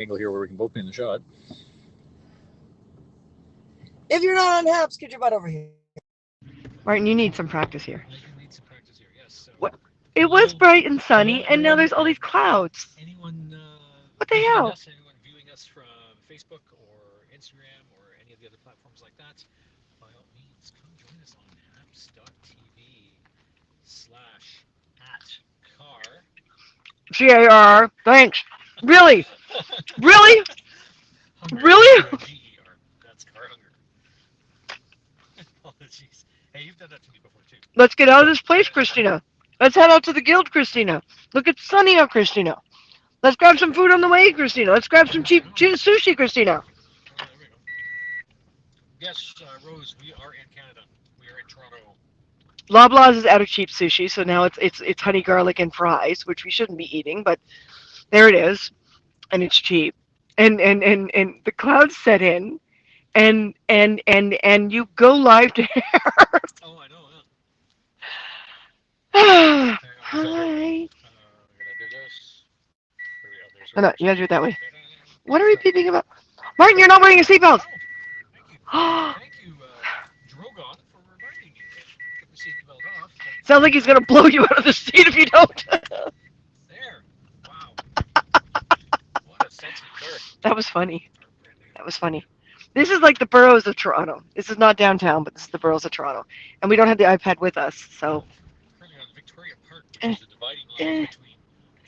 angle here where we can both be in the shot. If you're not on Haps, get your butt over here. Martin, you need some practice here. I do need some practice here. Yes. So, What? It was hello, bright and hello, sunny, and now everyone. there's all these clouds. Anyone What the visiting hell? us? Anyone viewing us from Facebook or Instagram or any of the other platforms like that? By all means, come join us on apps.tv slash at car. CAR. Thanks. Really? Really? Hunger is Really? GER. That's car hunger. Apologies. Hey, you've done that to me before too. Let's get out of this place, Christina. Let's head out to the guild, Christina. Look, it's sunny out, Christina. Let's grab some food on the way, Christina. Let's grab some cheap sushi, Christina. Oh, there we go. Yes, Rose, we are in Canada. We are in Toronto. Loblaws is out of cheap sushi, so now it's honey garlic and fries, which we shouldn't be eating, but there it is, and it's cheap. And the clouds set in, and you go live to Oh, I know. Yeah. air. Hang on, where's that here? Hi. We're gonna do this. There we go. There's Oh, no, Rose. you gotta do it that way. What are we Stop. peeping about? Martin, you're not wearing a seatbelt. Oh, thank you. Thank you, Drogon, for reminding me to put the seatbelt off. Sounds like he's gonna blow you out of the seat if you don't. There. Wow. What a sensitive car. That was funny. Our brand new That was funny. This is like the boroughs of Toronto. This is not downtown, but this is the boroughs of Toronto. And we don't have the iPad with us, so. currently on Victoria Park, which Eh, is the dividing line eh. between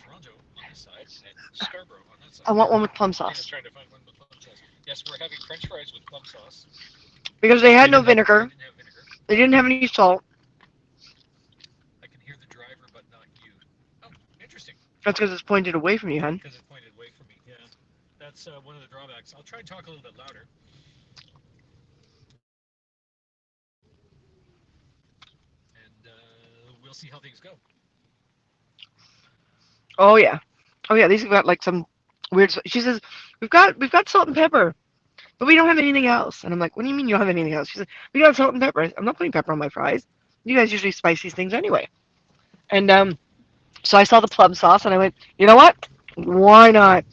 Toronto on this side and Scarborough on that side. I want one with plum Tina's sauce. trying to find one with plum sauce. Yes, we're having French fries with plum sauce. Because they They had no didn't have vinegar. vinegar. They didn't have any salt. I can hear the driver, but not you. Oh, interesting. That's because it's pointed away from you, hun. Because it pointed away from me. Yeah, that's one of the drawbacks. I'll try and talk a little bit louder, and we'll see how things go. Oh yeah. Oh yeah. These have got like some weird. She says we've got salt and pepper, but we don't have anything else. And I'm like, what do you mean you don't have anything else? She says we got salt and pepper. I'm not putting pepper on my fries. You guys usually spice these things anyway. And so I saw the plum sauce and I went, you know what? Why not?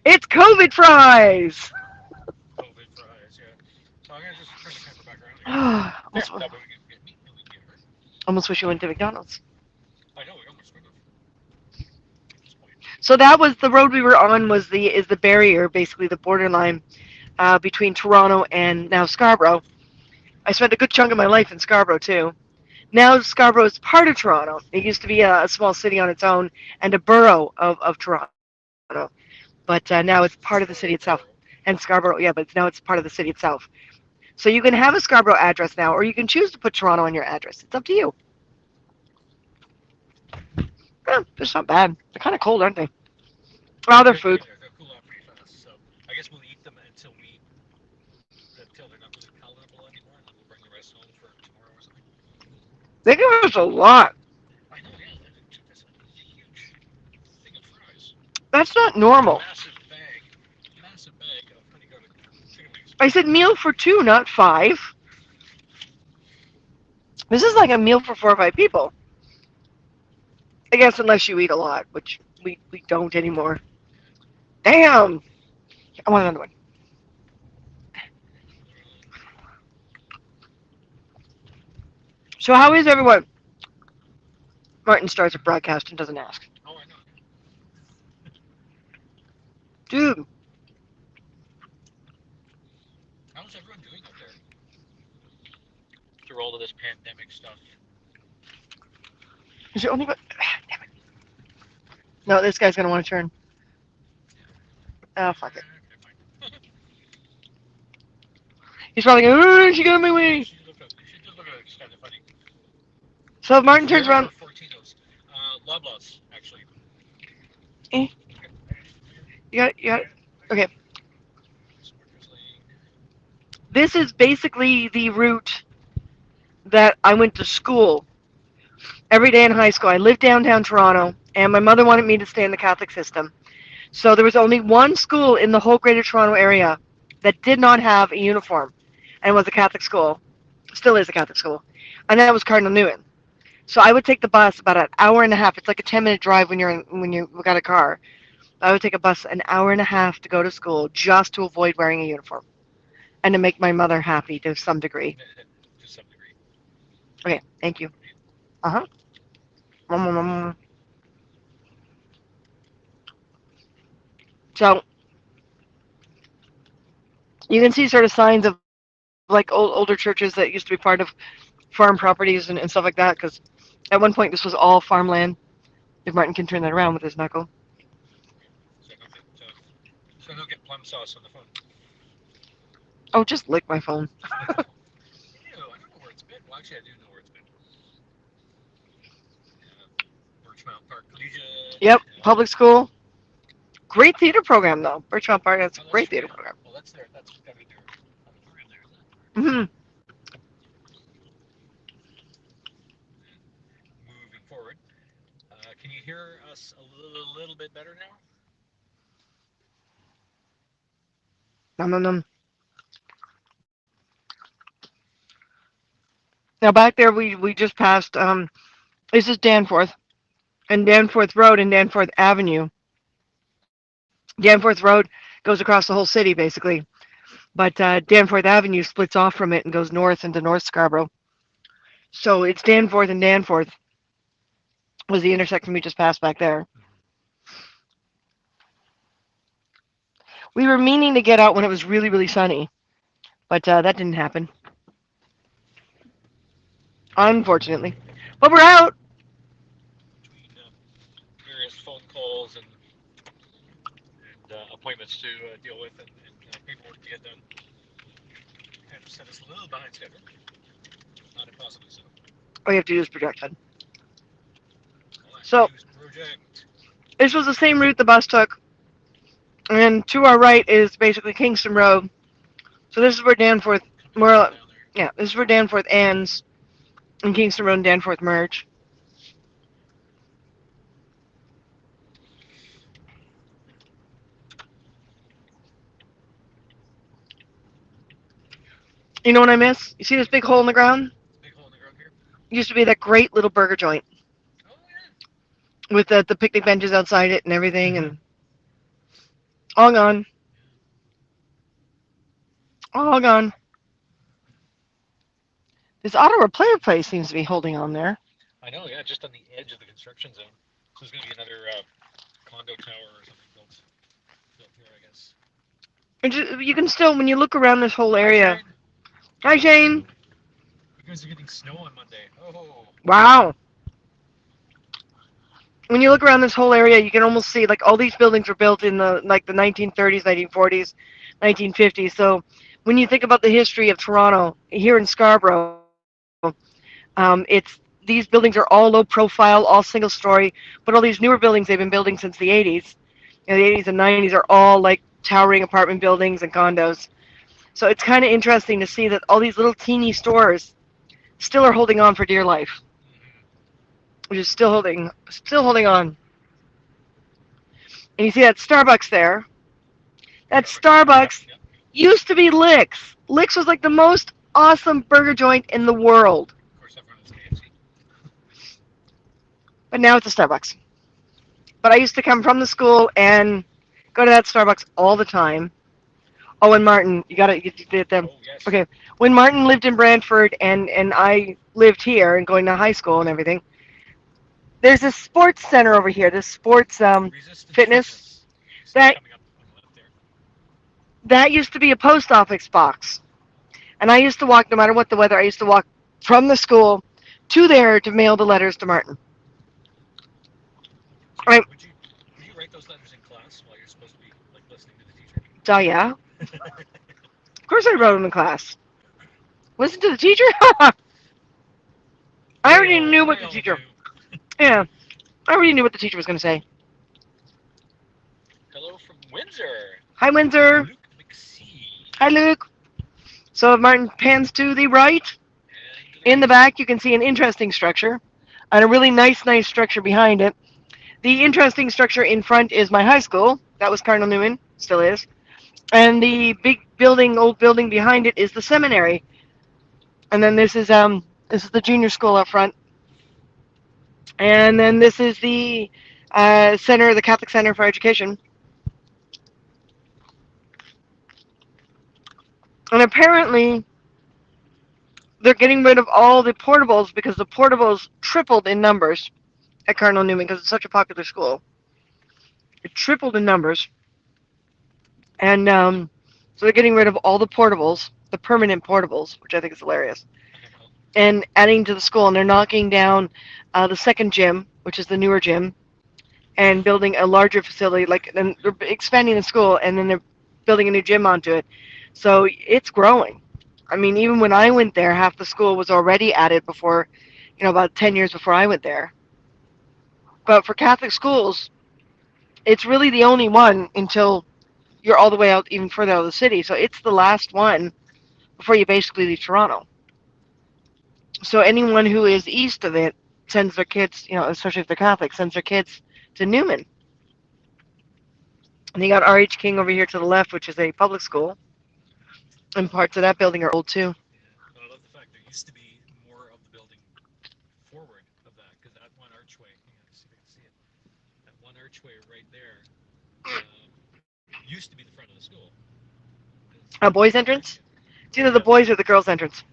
It's COVID fries. COVID fries, yeah. So I'm gonna just turn the camera back around here. There. almost, That way we can get me and we can get her. almost wish you went to McDonald's. I know we almost went at this point. So that was the road we were on. Was the barrier basically the borderline between Toronto and now Scarborough. I spent a good chunk of my life in Scarborough too. Now Scarborough is part of Toronto. It used to be a small city on its own and a borough of Toronto, but now it's part of the city itself. Scarborough. And Scarborough, yeah, but now it's part of the city itself. So you can have a Scarborough address now, or you can choose to put Toronto on your address. It's up to you. It's not bad. They're kind of cold, aren't they? Oh, they're food. They'll cool off pretty fast. So I guess we'll eat them until they're not really palatable anymore, and then we'll bring the rest home for tomorrow or something. They give us a lot. I know, yeah. That's a huge thing of fries. That's not It's like a normal. massive bag of honey garlic chicken wings. I said meal for two, not five. This is like a meal for 4 or 5 people. I guess unless you eat a lot, which we don't anymore. Damn! I want another one. So how is everyone? Martin starts a broadcast and doesn't ask. Oh, I know. Dude, How's everyone doing out there through all of this pandemic stuff? is it only? Damn it! No, this guy's gonna want to turn. Oh fuck it. Okay, fine. He's probably going. Oh, she got in my way. She did look kind of funny. So if Martin turns Where around. are Fortinos? Loblaws, actually. Eh, you got. Okay. This is basically the route that I went to school every day in high school. I lived downtown Toronto, and my mother wanted me to stay in the Catholic system. So there was only one school in the whole Greater Toronto area that did not have a uniform, and it was a Catholic school. Still is a Catholic school, and that was Cardinal Newman. So I would take the bus about an hour and a half. It's like a 10-minute drive when you got a car. I would take a bus an hour and a half to go to school just to avoid wearing a uniform and to make my mother happy to some degree. To some degree. Okay, thank you. Uh huh. So you can see sort of signs of like older churches that used to be part of farm properties and stuff like that. Because at one point this was all farmland. If Martin can turn that around with his knuckle. So he'll get plum sauce on the phone. Oh, just lick my phone. Ew, I don't know where it's been. Well, actually, I do know where it's been. Birchmount Park Collegiate. Yep, public school. Great theater program though. Birchmount Park, that's a great theater program. Well, that's there. That's gotta be their program there, isn't it? Mm-hmm. Moving forward, can you hear us a little bit better now? Nom, nom, nom. Now back there we just passed this is Danforth and Danforth Road and Danforth Avenue. Danforth Road goes across the whole city basically, but Danforth Avenue splits off from it and goes north into North Scarborough. So it's Danforth and Danforth was the intersection we just passed back there. We were meaning to get out when it was really, really sunny, but that didn't happen. Unfortunately. But we're out. Between various phone calls and appointments to deal with and paperwork to get done, kind of set us a little behind schedule. Not impossibly so. All you have to do is project then. So this was the same route the bus took. And to our right is basically Kingston Road. So this is where Danforth, this is where Danforth ends, and Kingston Road and Danforth merge. You know what I miss? You see this big hole in the ground? Big hole in the ground here. It used to be that great little burger joint. Oh yeah. With the picnic benches outside it and everything, and all gone. All gone. This auto repair place seems to be holding on there. I know, yeah, just on the edge of the construction zone. So there's going to be another condo tower or something built here, I guess. And you can still, when you look around this whole area. Hi, Shane. You guys are getting snow on Monday. Oh. Wow. When you look around this whole area, you can almost see like all these buildings were built in the 1930s, 1940s, 1950s. So when you think about the history of Toronto here in Scarborough, these buildings are all low profile, all single story, but all these newer buildings they've been building since the 80s. The 80s and 90s are all like towering apartment buildings and condos. So it's kind of interesting to see that all these little teeny stores still are holding on for dear life. Which is still holding on. And you see that Starbucks there. That Starbucks used to be Licks. Licks was like the most awesome burger joint in the world. Of course, everyone is KFC. But now it's a Starbucks. But I used to come from the school and go to that Starbucks all the time. Oh, and Martin, you gotta get them. Oh, yes. Okay, when Martin lived in Brantford and I lived here and going to high school and everything, there's a sports center over here. This sports fitness that used to be a post office box, and I used to walk no matter what the weather. I used to walk from the school to there to mail the letters to Martin. Would you write those letters in class while you're supposed to be like listening to the teacher? Yeah. Of course I wrote them in class. Listen to the teacher? I already knew what the teacher... Yeah. I already knew what the teacher was going to say. Hello from Windsor. Hi, Windsor. Luke McSee. Hi, Luke. So if Martin pans to the right, in the back you can see an interesting structure and a really nice structure behind it. The interesting structure in front is my high school. That was Cardinal Newman, still is. And the big building, old building behind it is the seminary. And then this is the junior school up front. And then this is the center, the Catholic Center for Education. And apparently, they're getting rid of all the portables because the portables tripled in numbers at Cardinal Newman because it's such a popular school. It tripled in numbers. And so they're getting rid of all the portables, the permanent portables, which I think is hilarious, Well, and adding to the school. And they're knocking down the second gym, which is the newer gym, and building a larger facility. Like, and they're expanding the school, and then they're building a new gym onto it. So it's growing. I mean, even when I went there, half the school was already added before, about 10 years before I went there. But for Catholic schools, it's really the only one until you're all the way out, even further out of the city. So it's the last one before you basically leave Toronto. So anyone who is east of it sends their kids, especially if they're Catholic, sends their kids to Newman. And you got R.H. King over here to the left, which is a public school, and parts of that building are old too. yeah. But I love the fact there used to be more of the building forward of that because that one archway. Hang on, see if I can see it. That one archway right there used to be the front of the school. A boys' entrance? It's either the boys or the girls' entrance.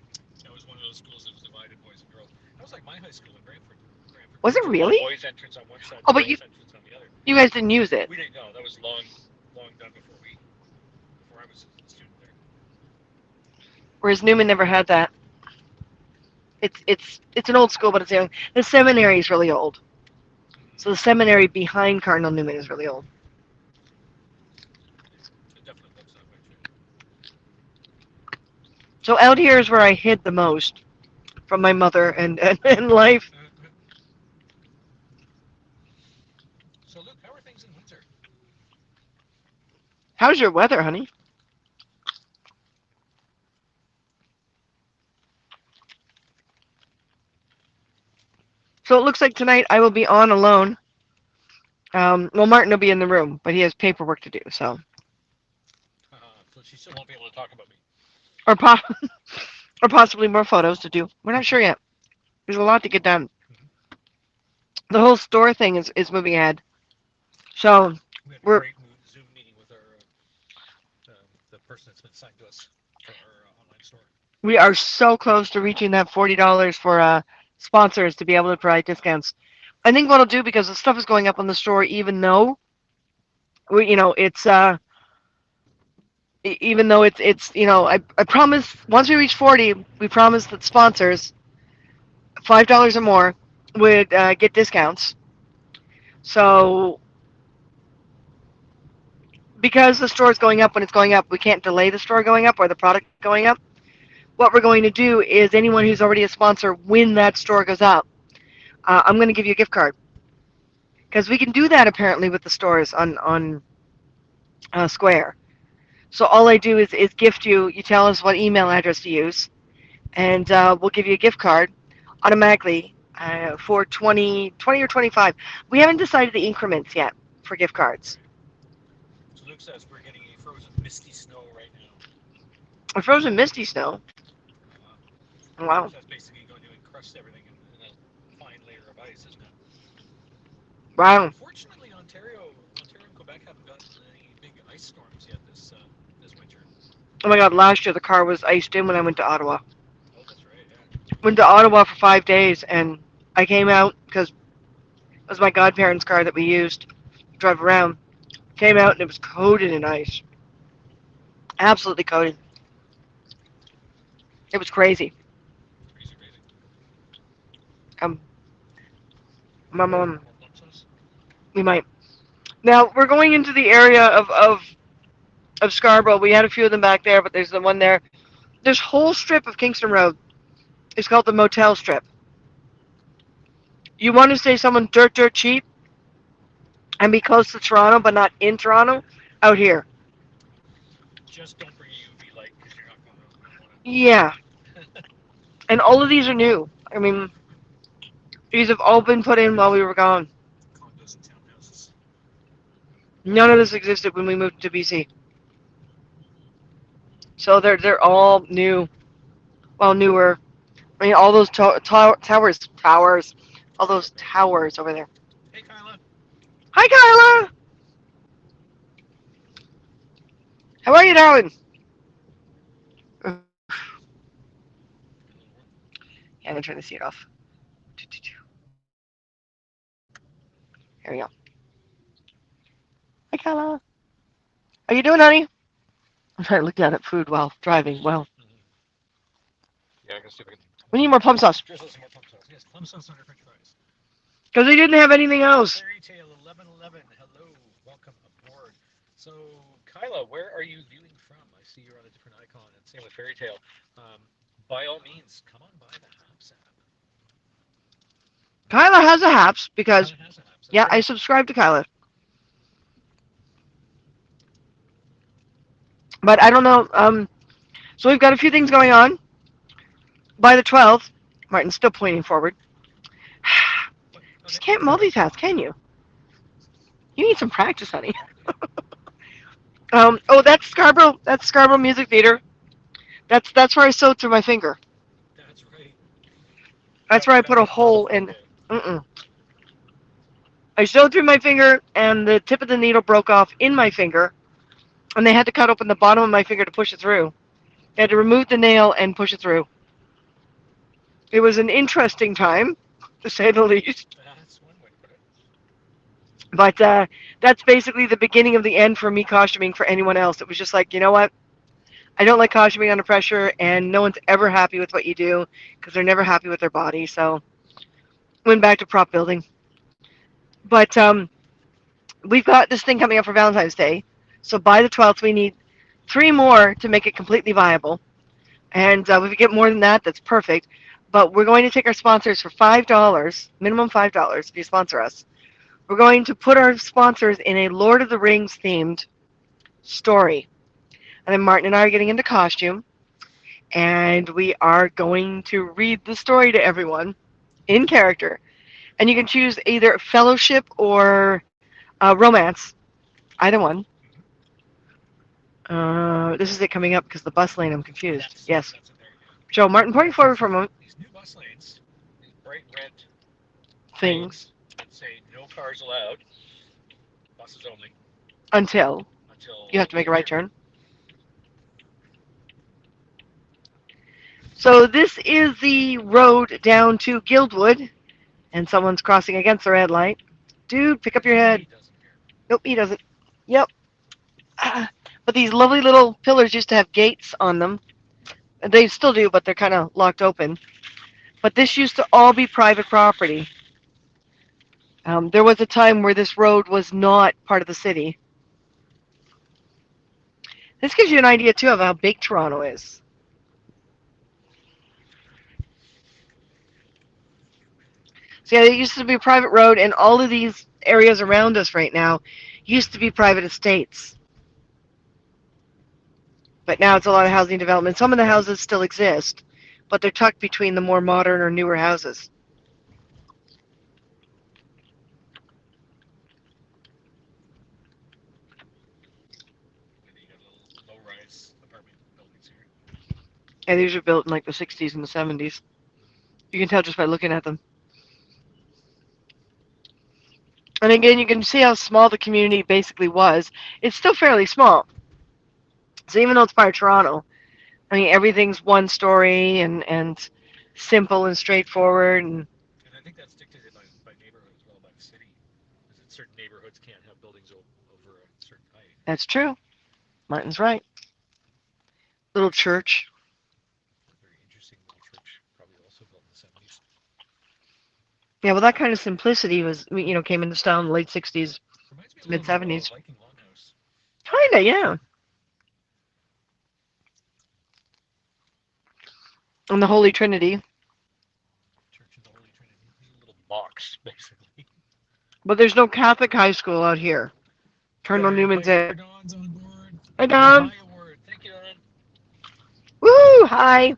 That was one of those schools that was divided boys and girls. That was like my high school in Brantford. Was it really? Boys' entrance on one side, Oh, the but girls' entrance on the other. you guys didn't use it. We didn't know. That was long done before I was a student there. Whereas Newman never had that. It's an old school, but it's young. The seminary is really old. So the seminary behind Cardinal Newman is really old. It definitely looks that way too. So out here is where I hid the most from my mother and life. So Luke, how are things in Windsor? How's your weather, honey? So it looks like tonight I will be on alone. Well, Martin will be in the room, but he has paperwork to do. So, So she still won't be able to talk about me. or po- or possibly more photos to do. We're not sure yet. There's a lot to get done. The whole store thing is moving ahead. So We had a we're great Zoom meeting with our the person that's been assigned to us for our online store. we are so close to reaching that $40 for sponsors to be able to provide discounts. I think what I'll do, because the stuff is going up on the store, even though it's even though it's I promise once we reach 40, we promise that sponsors $5 or more would get discounts. So because the store is going up when it's going up, we can't delay the store going up or the product going up. What we're going to do is anyone who's already a sponsor, when that store goes up, I'm going to give you a gift card. Because we can do that apparently with the stores on Square. So all I do is gift you. You tell us what email address to use, and we'll give you a gift card automatically for 20 or 25. We haven't decided the increments yet for gift cards. So Luke says we're getting a frozen misty snow right now. A frozen misty snow. Wow. So that's basically going to encrust everything in a fine layer of ice, isn't it? Wow. Unfortunately, Ontario and Quebec haven't gotten any big ice storms yet this winter. Oh my God! Last year the car was iced in when I went to Ottawa. Oh, that's right. Yeah. Went to Ottawa for 5 days, and I came out because it was my godparents' car that we used to drive around. Came out and it was coated in ice. Absolutely coated. It was crazy. Crazy, crazy. Um, my mom, More lunches? we might. Now we're going into the area of Scarborough. We had a few of them back there, but there's the one there. This whole strip of Kingston Road is called the Motel Strip. You want to stay someone dirt cheap and be close to Toronto, but not in Toronto, out here. Just don't bring a UV light because you're not going to want Yeah, and all of these are new. I mean, these have all been put in while we were gone. condos and townhouses. None of this existed when we moved to BC. So they're all new, well, newer. I mean, all those towers, all those towers over there. Hey, Kyla. Hi, Kyla. How are you, darling? I'm going to turn the seat off. Here we go. Hi, Kyla. How you doing, honey? I'm trying to look down at food while driving. Well, Yeah, I can see if I can we need more plum sauce. drizzle some more plum sauce. Yes, plum sauce on our French fries. Because they didn't have anything else. Fairy Tale 1111. Hello, welcome aboard. So, Kyla, where are you viewing from? I see you're on a different icon, and same with Fairy Tale. By all means, come on by the Haps app. Kyla has a Haps because, Kyla has a Haps. That's yeah, I right. subscribe to Kyla. But I don't know. So we've got a few things going on. By the 12th, Martin's still pointing forward. Okay. Just can't multitask, can you? You need some practice, honey. Oh, that's Scarborough. That's Scarborough Music Theater. That's where I sewed through my finger. That's right. That's where I That put a was not a hole fun in. day. Mm-mm. I sewed through my finger, and the tip of the needle broke off in my finger, and they had to cut open the bottom of my finger to push it through. They had to remove the nail and push it through. It was an interesting time, to say the least. That's one way to put it. But that's basically the beginning of the end for me costuming for anyone else. It was just like, you know what? I don't like costuming under pressure, and no one's ever happy with what you do because they're never happy with their body. So went back to prop building. But we've got this thing coming up for Valentine's Day. So by the 12th, we need 3 more to make it completely viable. And if we get more than that, that's perfect. But we're going to take our sponsors for $5, minimum $5 if you sponsor us. We're going to put our sponsors in a Lord of the Rings themed story. And then Martin and I are getting into costume. And we are going to read the story to everyone in character. And you can choose either fellowship or romance, either one. This is it coming up because the bus lane, I'm confused. Yes. That's it there. Yeah. Joe, Martin, pointing forward for a moment. These new bus lanes, these bright red Things. things that say no cars allowed, buses only, Until until you have to make a right here. turn. So this is the road down to Guildwood, and someone's crossing against the red light. Dude, pick up your head. He doesn't care. Nope, he doesn't. Yep. But these lovely little pillars used to have gates on them. They still do, but they're kind of locked open. But this used to all be private property. There was a time where this road was not part of the city. This gives you an idea, too, of how big Toronto is. So, yeah, it used to be a private road, and all of these areas around us right now used to be private estates. But now it's a lot of housing development. Some of the houses still exist, but they're tucked between the more modern or newer houses. And then you got little low-rise apartment buildings here. And these were built in like the 60s and the 70s. You can tell just by looking at them. And again, you can see how small the community basically was. It's still fairly small. So even though it's part of Toronto, I mean, everything's one story and simple and straightforward. And And I think that's dictated by neighborhood as well, by the city, is that certain neighborhoods can't have buildings over a certain height. that's true. Martin's right. Little church. A very interesting little church, probably also built in the 70s. Yeah, well, that kind of simplicity was, came into style in the late 60s, Reminds me a mid little bit of a 70s. Viking longhouse. Kinda, yeah. And the Holy Trinity. Church of the Holy Trinity. A little box, basically. But there's no Catholic high school out here. Colonel Better Newman's invite in. Don's on board. Hi, The Don. High Award. Thank you, Don. Woo! Hi.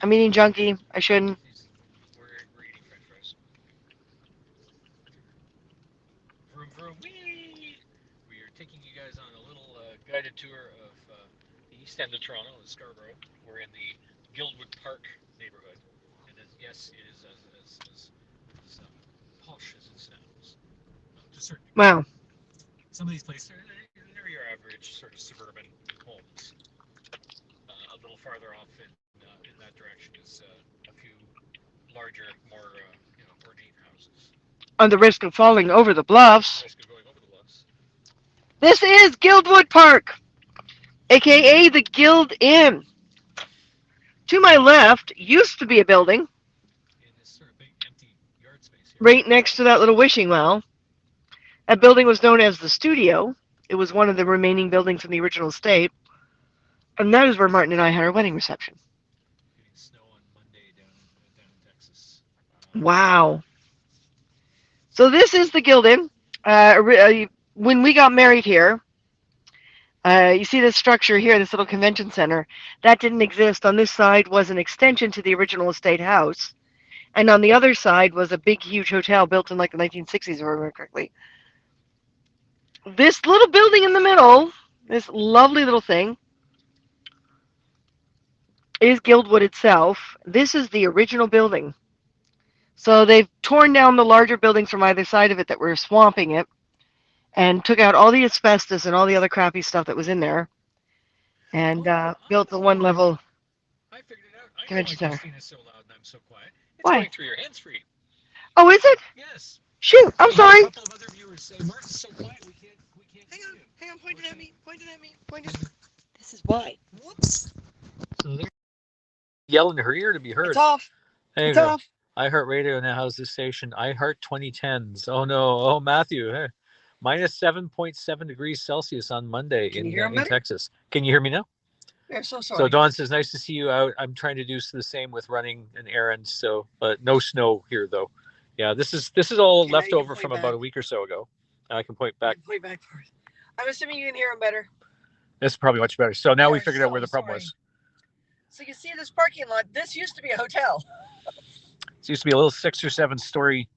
I'm eating junky. I shouldn't. We're eating French fries. Vroom vroom wee! We are taking you guys on a little guided tour of the east end of Toronto, the Scarborough. We're in the Guildwood Park neighborhood, and yes, it is as posh as it sounds, to a certain degree. Wow. Some of these places they're your average sort of suburban homes. A a little farther off in that direction is a few larger, more ornate houses. On the risk of falling over the bluffs. Risk of going over the bluffs. This is Guildwood Park, aka the Guild Inn. To my left used to be a building In this sort of big empty yard space here. right next to that little wishing well. That building was known as the studio. It was one of the remaining buildings from the original estate. And that is where Martin and I had our wedding reception. Getting snow on Monday down in Texas. Wow. So this is the Guild Inn. When we got married here, you see this structure here, this little convention center. That didn't exist. On this side was an extension to the original estate house. And on the other side was a big, huge hotel built in like the 1960s, if I remember correctly. This little building in the middle, this lovely little thing, is Guildwood itself. This is the original building. So they've torn down the larger buildings from either side of it that were swamping it and took out all the asbestos and all the other crappy stuff that was in there and built the one level I figured it out. I know convention why center. Christina's so loud and I'm so quiet. It's Why? going through your hands-free. Oh, is it? Yes. Shoot, I'm sorry. A couple of other viewers say, Mark's so quiet we can't Hang on, pointing at me. This is why. Whoops. So they're yelling in her ear to be heard. It's off. There you It's go. off. iHeartRadio now has this station. iHeart 2010s. Oh no. Oh, Matthew. Hey. Minus 7.7 degrees Celsius on Monday Can you hear him in better? Texas. Can you hear me now? Yeah, so sorry. So Dawn says, nice to see you out. I'm trying to do the same with running an errand. So, but no snow here though. Yeah, this is all Okay, now you can leftover point from back. about a week or so ago. I can point back. Point back for it. I'm assuming you can hear him better. This is probably much better. So now we We're figured out so where the problem sorry. was. So you see this parking lot. This used to be a hotel. It used to be a little 6 or 7 story,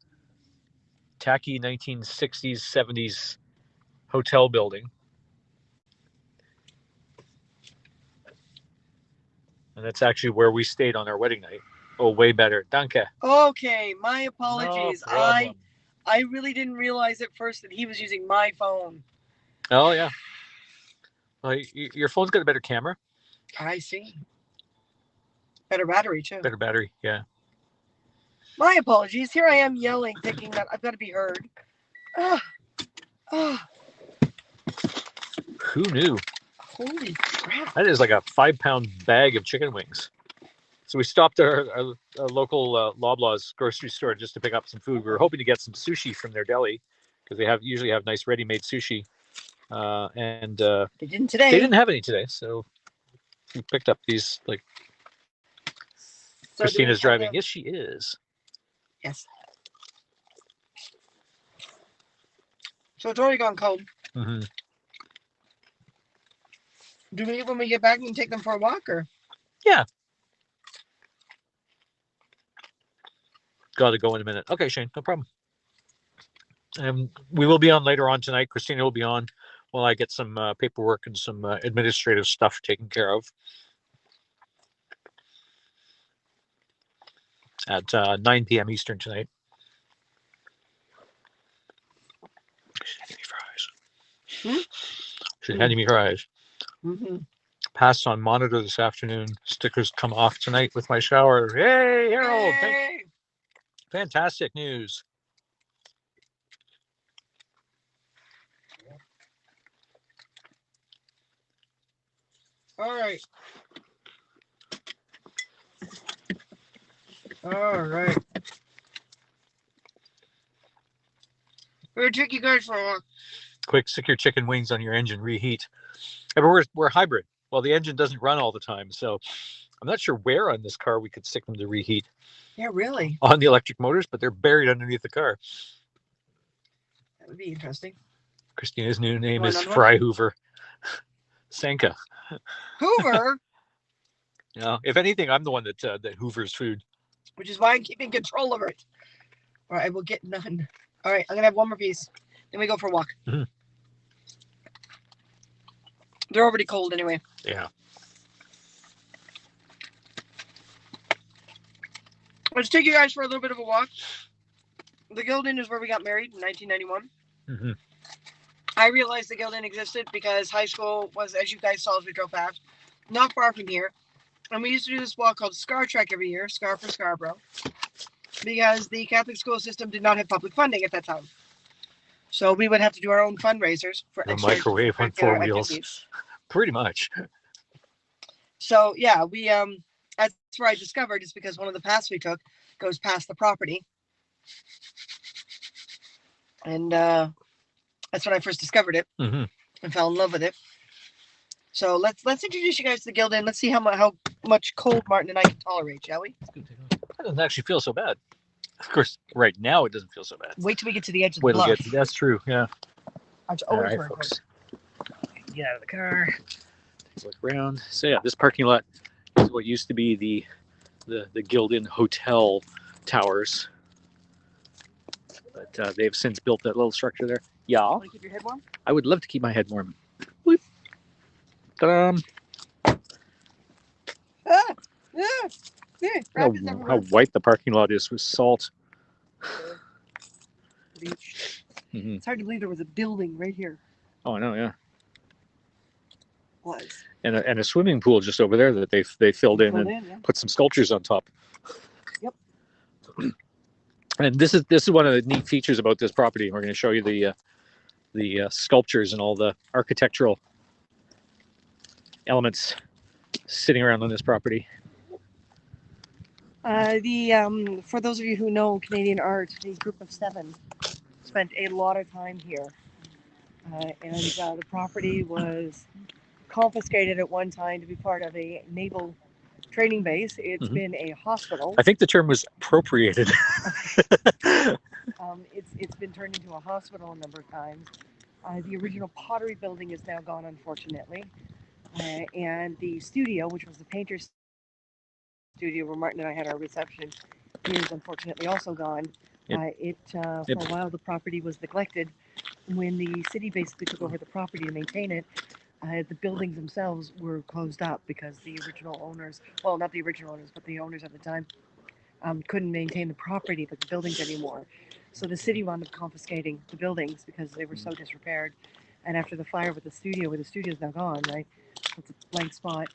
tacky 1960s, 70s hotel building. And that's actually where we stayed on our wedding night. Oh, way better. Danke. Okay, my apologies. No problem. I really didn't realize at first that he was using my phone. Oh, yeah. Well, your phone's got a better camera. I see. Better battery too. Better battery, yeah. My apologies. Here I am yelling, thinking that I've got to be heard. Ah, ah, Who knew? holy crap. That is like a 5-pound bag of chicken wings. So we stopped at our local Loblaws grocery store just to pick up some food. We were hoping to get some sushi from their deli because they usually have nice ready-made sushi. And They didn't today. they didn't have any today, so we picked up these. Like So Christina's do we have driving. to- Yes, she is. Yes. So it's already gone cold. Mm-hmm. Do we, when we get back, we can take them for a walk, or? Yeah. Got to go in a minute. Okay, Shane, no problem. We will be on later on tonight. Christina will be on while I get some paperwork and some administrative stuff taken care of at 9 p.m. Eastern tonight. She's handing me fries. She's handing me fries. Mm-hmm. Passed on monitor this afternoon. Stickers come off tonight with my shower. Hey, Harold. Hey. Fantastic news. All right. All right. We're gonna take you guys for a walk. Quick, stick your chicken wings on your engine, reheat. And we're hybrid. Well, the engine doesn't run all the time, so I'm not sure where on this car we could stick them to reheat Yeah, really. on the electric motors, but they're buried underneath the car. That would be interesting. Christina's new name Want is another one? Fry Hoover. Sanka. Hoover, Yeah. If anything, I'm the one that hoovers food. which is why I'm keeping control over it. Or I will get none. All right, I'm gonna have one more piece. Then we go for a walk. Mhm. They're already cold anyway. Yeah. Let's take you guys for a little bit of a walk. The Guild Inn is where we got married in 1991. Mm-hmm. I realized the Guild Inn existed because high school was, as you guys saw as we drove past, not far from here. And we used to do this walk called Scar Trek every year, Scar for Scarborough, because the Catholic school system did not have public funding at that time. So we would have to do our own fundraisers for The microwave on four wheels. activities. Pretty much. So yeah, we that's where I discovered is because one of the paths we took goes past the property. And that's when I first discovered it Mm-hmm. and fell in love with it. So let's introduce you guys to the Guild Inn. Let's see how much cold Martin and I can tolerate, shall we? That doesn't actually feel so bad. Of course, right now it doesn't feel so bad. Wait till we get to the edge of the Wait till bluff. we get that's true, yeah. All right, Always folks. Get out of the car. Take a look around. So yeah, this parking lot is what used to be the Guild Inn Hotel towers. But they've since built that little structure there. Yeah. Want to keep your head warm? I would love to keep my head warm. Boop. Ta-da. How white the parking lot is with salt. Mm-hmm. It's hard to believe there was a building right here. Oh, I know, yeah. Was. And a swimming pool just over there that they filled in and put some sculptures on top. Yep. And this is one of the neat features about this property. We're going to show you the sculptures and all the architectural elements sitting around on this property. For those of you who know Canadian art, the group of 7 spent a lot of time here, and the property was confiscated at one time to be part of a naval training base. It's been a hospital. I think the term was appropriated. It's been turned into a hospital a number of times. The original pottery building is now gone, unfortunately, and the studio, which was the painter's studio where Martin and I had our reception, is unfortunately also gone. For a while the property was neglected. When the city basically took over the property to maintain it, the buildings themselves were closed up because the original owners, well, not the original owners, but the owners at the time, couldn't maintain the property, the buildings anymore. So the city wound up confiscating the buildings because they were so disrepaired. And after the fire with the studio, where the studio is now gone, right? It's a blank spot.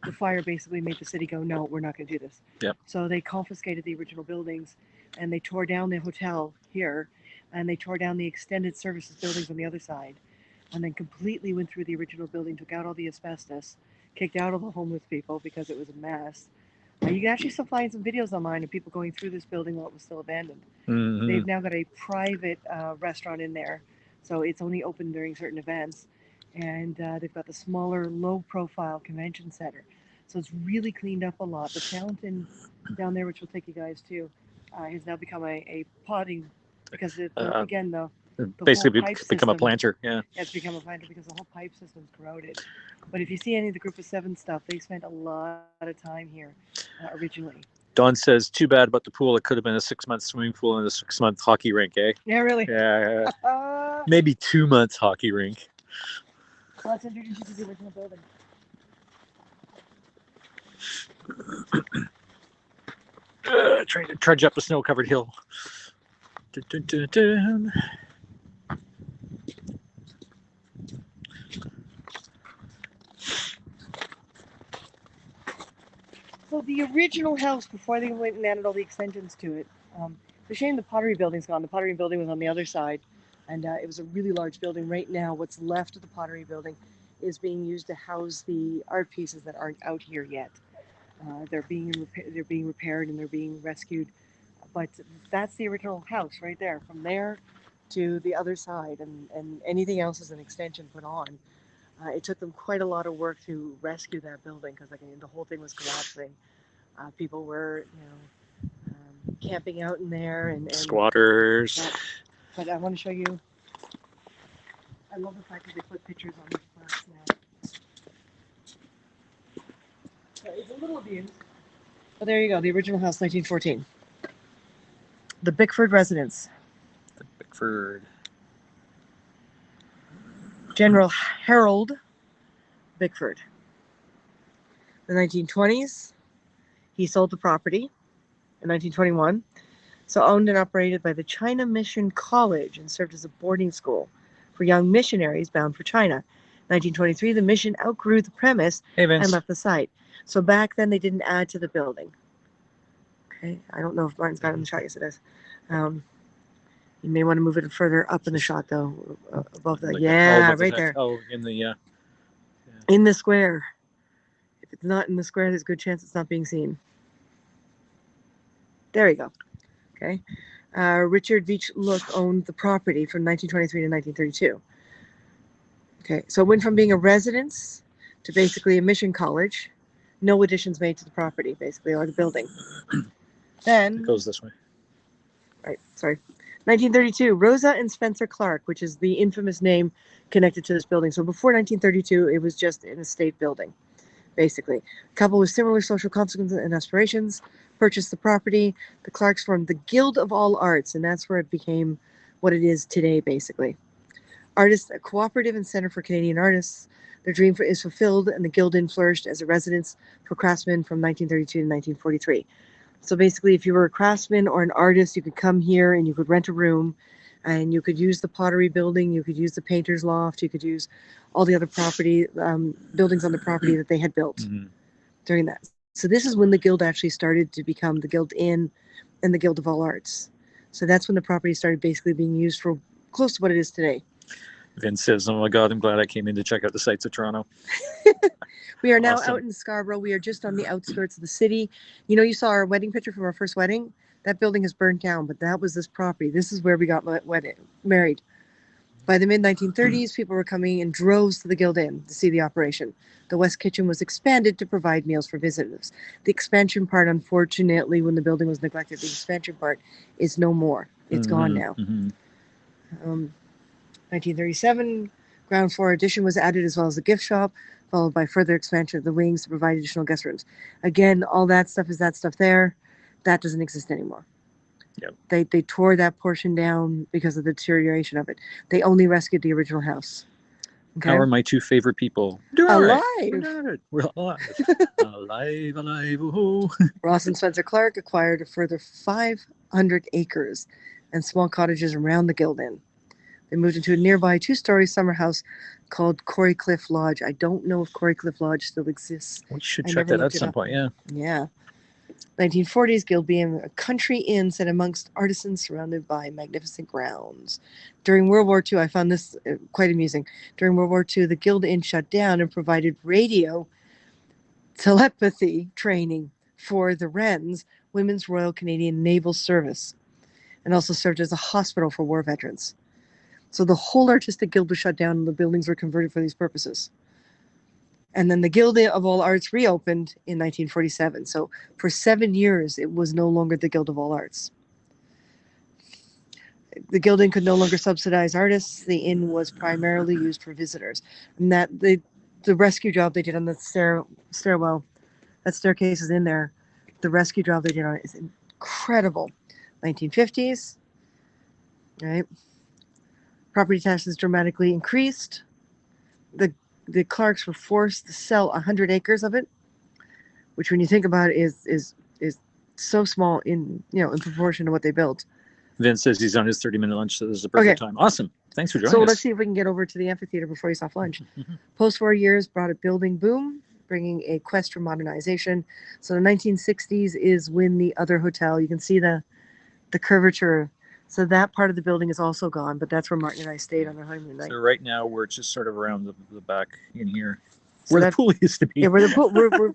The fire basically made the city go, no, we're not going to do this. Yep. So they confiscated the original buildings, and they tore down the hotel here, and they tore down the extended services buildings on the other side, and then completely went through the original building, took out all the asbestos, kicked out all the homeless people because it was a mess. You can actually still find some videos online of people going through this building while it was still abandoned. Mm-hmm. They've now got a private restaurant in there, so it's only open during certain events. And they've got the smaller, low-profile convention center. So it's really cleaned up a lot. The fountain down there, which will take you guys to, has now become a potting, because again, the basically whole pipe become system, a planter. Yeah. It's become a planter because the whole pipe system's corroded. But if you see any of the group of 7 stuff, they spent a lot of time here originally. Don says, too bad about the pool. It could have been a 6-month swimming pool and a 6-month hockey rink, eh? Yeah, really? Yeah. Maybe 2 months hockey rink. Let's introduce you to the original building. Trying to trudge up a snow-covered hill. Dun, dun, dun, dun. So the original house, before they went and added all the extensions to it, it's a shame the pottery building's gone. The pottery building was on the other side, and it was a really large building. Right now, what's left of the pottery building is being used to house the art pieces that aren't out here yet. They're being repaired and they're being rescued. But that's the original house right there, from there to the other side, and anything else is an extension put on. It took them quite a lot of work to rescue that building because the whole thing was collapsing. People were, camping out in there and Squatters. But I want to show you. I love the fact that they put pictures on these plaques now. It's a little abused. But there you go, the original house, 1914. The Bickford residence. The Bickford. General Harold Bickford. In the 1920s, he sold the property in 1921. So owned and operated by the China Mission College and served as a boarding school for young missionaries bound for China. In 1923, the mission outgrew the premise and left the site. So back then they didn't add to the building. Okay, I don't know if Martin's got it in the shot. Yes, it is. You may want to move it further up in the shot though, above that. Like Yeah, above the right text. there. Oh, in the In the square. If it's not in the square, there's a good chance it's not being seen. There you go. Okay. Richard Veach Look owned the property from 1923 to 1932. Okay, so it went from being a residence to basically a mission college. No additions made to the property, basically, or the building. Then it goes this way. Right, sorry. 1932, Rosa and Spencer Clark, which is the infamous name connected to this building. So before 1932, it was just an estate building, basically. A couple with similar social consequences and aspirations purchased the property. The Clarks formed the Guild of All Arts, and that's where it became what it is today, basically. Artists, a cooperative and center for Canadian artists. Their dream is fulfilled, and the Guild Inn flourished as a residence for craftsmen from 1932 to 1943. So basically, if you were a craftsman or an artist, you could come here and you could rent a room, and you could use the pottery building, you could use the painter's loft, you could use all the other property buildings on the property that they had built during that. So this is when the Guild actually started to become the Guild Inn and the Guild of All Arts. So that's when the property started basically being used for close to what it is today. Vince says, "Oh my God, I'm glad I came in to check out the sights of Toronto." We are now Awesome. out in Scarborough. We are just on the outskirts of the city. You know, you saw our wedding picture from our first wedding. That building is burned down, but that was this property. This is where we got married. By the mid-1930s, people were coming in droves to the Guild Inn to see the operation. The West Kitchen was expanded to provide meals for visitors. The expansion part, unfortunately, when the building was neglected, the expansion part is no more. It's gone now. 1937, ground floor addition was added as well as the gift shop, followed by further expansion of the wings to provide additional guest rooms. Again, all that stuff is that stuff there. That doesn't exist anymore. Yep. They tore that portion down because of the deterioration of it. They only rescued the original house. Okay? How are my two favorite people? Doing all Alive. right. We're alive. alive, alive. Oh. Ross and Spencer Clark acquired a further 500 acres and small cottages around the Guild Inn. They moved into a nearby two-story summer house called Corey Cliff Lodge. I don't know if Corey Cliff Lodge still exists. We should check that out at some point, yeah. Yeah. 1940s, Guild became a country inn set amongst artisans surrounded by magnificent grounds. During World War II, I found this quite amusing. During World War II, the Guild Inn shut down and provided radio telepathy training for the Wrens, Women's Royal Canadian Naval Service, and also served as a hospital for war veterans. So the whole artistic guild was shut down and the buildings were converted for these purposes. And then the Guild of All Arts reopened in 1947. So for 7 years, it was no longer the Guild of All Arts. The Guild Inn could no longer subsidize artists. The inn was primarily used for visitors. And that the rescue job they did on the stairwell, that staircase is in there. The rescue job they did on it is incredible. 1950s, right? Property taxes dramatically increased. The Clarks were forced to sell 100 acres of it, which, when you think about it, is so small in proportion to what they built. Vince says he's on his 30-minute lunch, so this is the perfect time. Awesome. Thanks for joining us. So let's see if we can get over to the amphitheater before he's off lunch. Post-war years brought a building boom, bringing a quest for modernization. So the 1960s is when the other hotel, you can see the curvature. So that part of the building is also gone, but that's where Martin and I stayed on our honeymoon night. So right now we're just sort of around the back in here, So where the pool used to be. Yeah, where the pool. We're more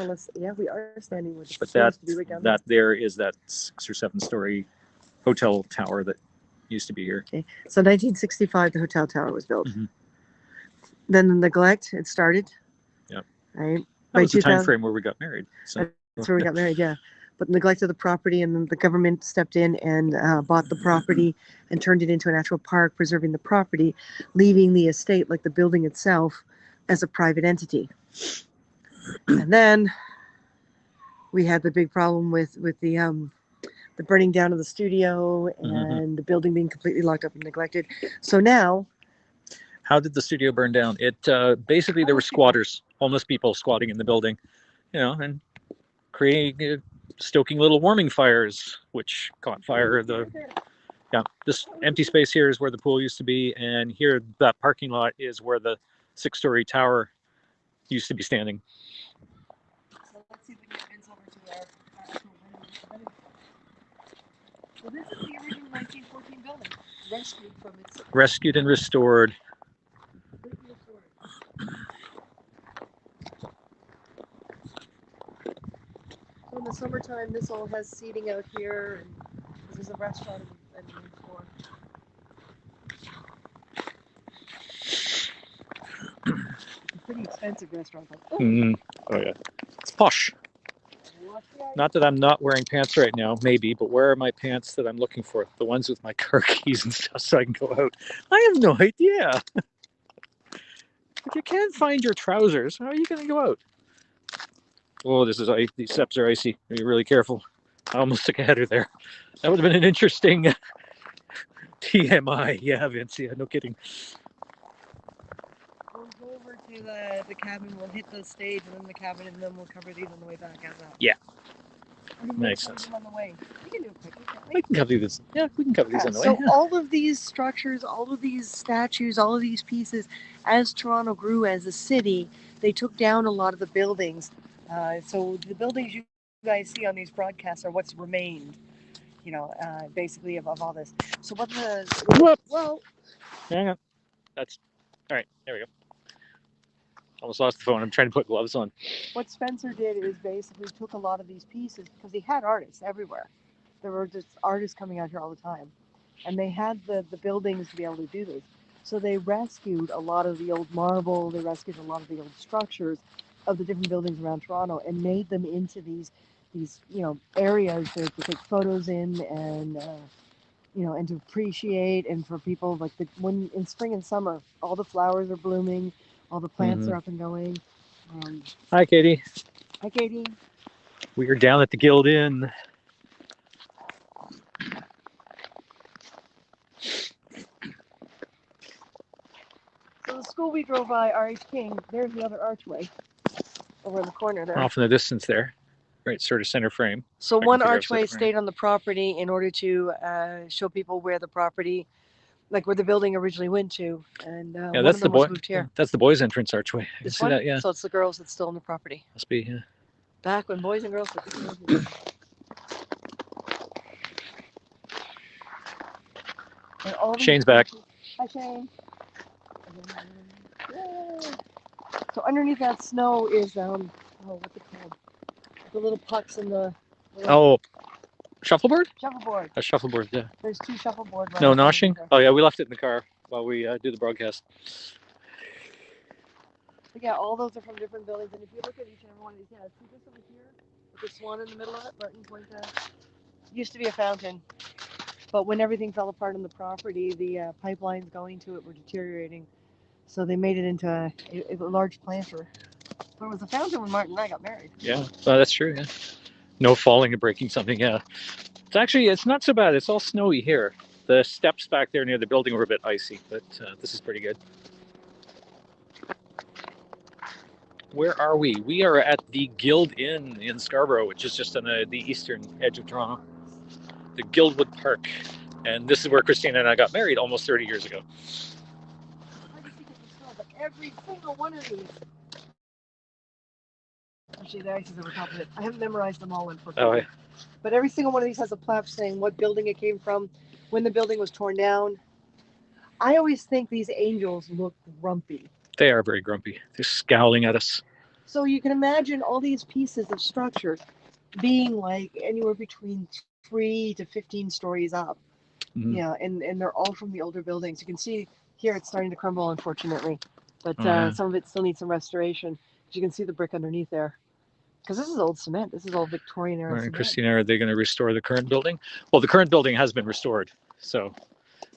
or less. Yeah, we are standing with. But that there is that 6 or 7 story hotel tower that used to be here. Okay, so 1965, the hotel tower was built. Then the neglect, it started. Yep. Right. That was the time frame where we got married. So. That's where we got married. Yeah. But neglect of the property, and then the government stepped in and bought the property and turned it into a natural park, preserving the property, leaving the estate, like the building itself, as a private entity. And then we had the big problem with the burning down of the studio and the building being completely locked up and neglected. So now, how did the studio burn down? It basically there were squatters, homeless people squatting in the building, and creating. Stoking little warming fires, which caught fire. This empty space here is where the pool used to be, and here that parking lot is where the 6-story tower used to be standing. Well, this is the original 1914 building, rescued from its Rescued and restored. completely restored. So in the summertime, this all has seating out here, and there's a restaurant and the main floor. It's a pretty expensive restaurant. But, oh, Oh yeah, it's posh. watch the eye. Not that I'm not wearing pants right now, maybe, but where are my pants that I'm looking for? The ones with my car keys and stuff, so I can go out. I have no idea. If you can't find your trousers, how are you going to go out? Oh, this is ice. These steps are icy. Be really careful. I almost took a header there. That would have been an interesting TMI. Yeah, Vince. Yeah, no kidding. We'll go over to the cabin, we'll hit the stage, and then the cabin, and then we'll cover these on the way back. How's that? Yeah. I mean, Makes we'll cover sense. them on the way. We can do it quickly, can't we? We can cover this. Yeah, we can cover these on the way. So Yeah. all of these structures, all of these statues, all of these pieces, as Toronto grew as a city, they took down a lot of the buildings. So the buildings you guys see on these broadcasts are what's remained, basically of all this. So what Whoop. well, Hang on. That's all right. There we go. Almost lost the phone. I'm trying to put gloves on. what Spencer did is basically took a lot of these pieces because he had artists everywhere. There were just artists coming out here all the time. And they had the buildings to be able to do this. So they rescued a lot of the old marble, they rescued a lot of the old structures of the different buildings around Toronto and made them into these areas to take photos in and to appreciate, and for people like when in spring and summer, all the flowers are blooming, all the plants are up and going. Hi, Katie. Hi, Katie. We are down at the Guild Inn. So the school we drove by, R.H. King, there's the other archway over in the corner there. Off in the distance there. Right, sort of center frame. So I one can figure out archway center frame. stayed on the property in order to show people where the property, like where the building originally went to, and Yeah, one that's of the them was boy. moved here. That's the boys' entrance archway. I can This see one, that. Yeah, so it's the girls that's still on the property. must be. Yeah. Back when boys and girls were together. And all these Shane's back. pieces- Hi, Shane. Yay. So underneath that snow is what's it called? The little pucks and the Oh, shuffleboard? shuffleboard. A shuffleboard, yeah. There's two shuffleboard runs. No, underneath noshing? there. Oh, yeah, we left it in the car while we do the broadcast. But yeah, all those are from different buildings, and if you look at each and every one of these, see this over here with the swan in the middle of it, Barton Point, used to be a fountain, but when everything fell apart on the property, the pipelines going to it were deteriorating, so they made it into a large planter. But it was a fountain when Martin and I got married. Yeah, well, that's true, yeah. No falling and breaking something, yeah. It's not so bad. It's all snowy here. The steps back there near the building were a bit icy, but this is pretty good. Where are we? We are at the Guild Inn in Scarborough, which is just on the eastern edge of Toronto. The Guildwood Park. And this is where Christina and I got married almost 30 years ago. But every single one of these. Actually, the ice is over top of it. I haven't memorized them all, unfortunately. Oh, yeah. But every single one of these has a plaque saying what building it came from, when the building was torn down. I always think these angels look grumpy. They are very grumpy. They're scowling at us. So you can imagine all these pieces of structure being like anywhere between 3 to 15 stories up. Mhm. Yeah, and they're all from the older buildings. You can see here it's starting to crumble, unfortunately. But yeah. some of it still needs some restoration. You can see the brick underneath there. Because this is old cement. This is old Victorian era cement. Christina, are they going to restore the current building? Well, the current building has been restored.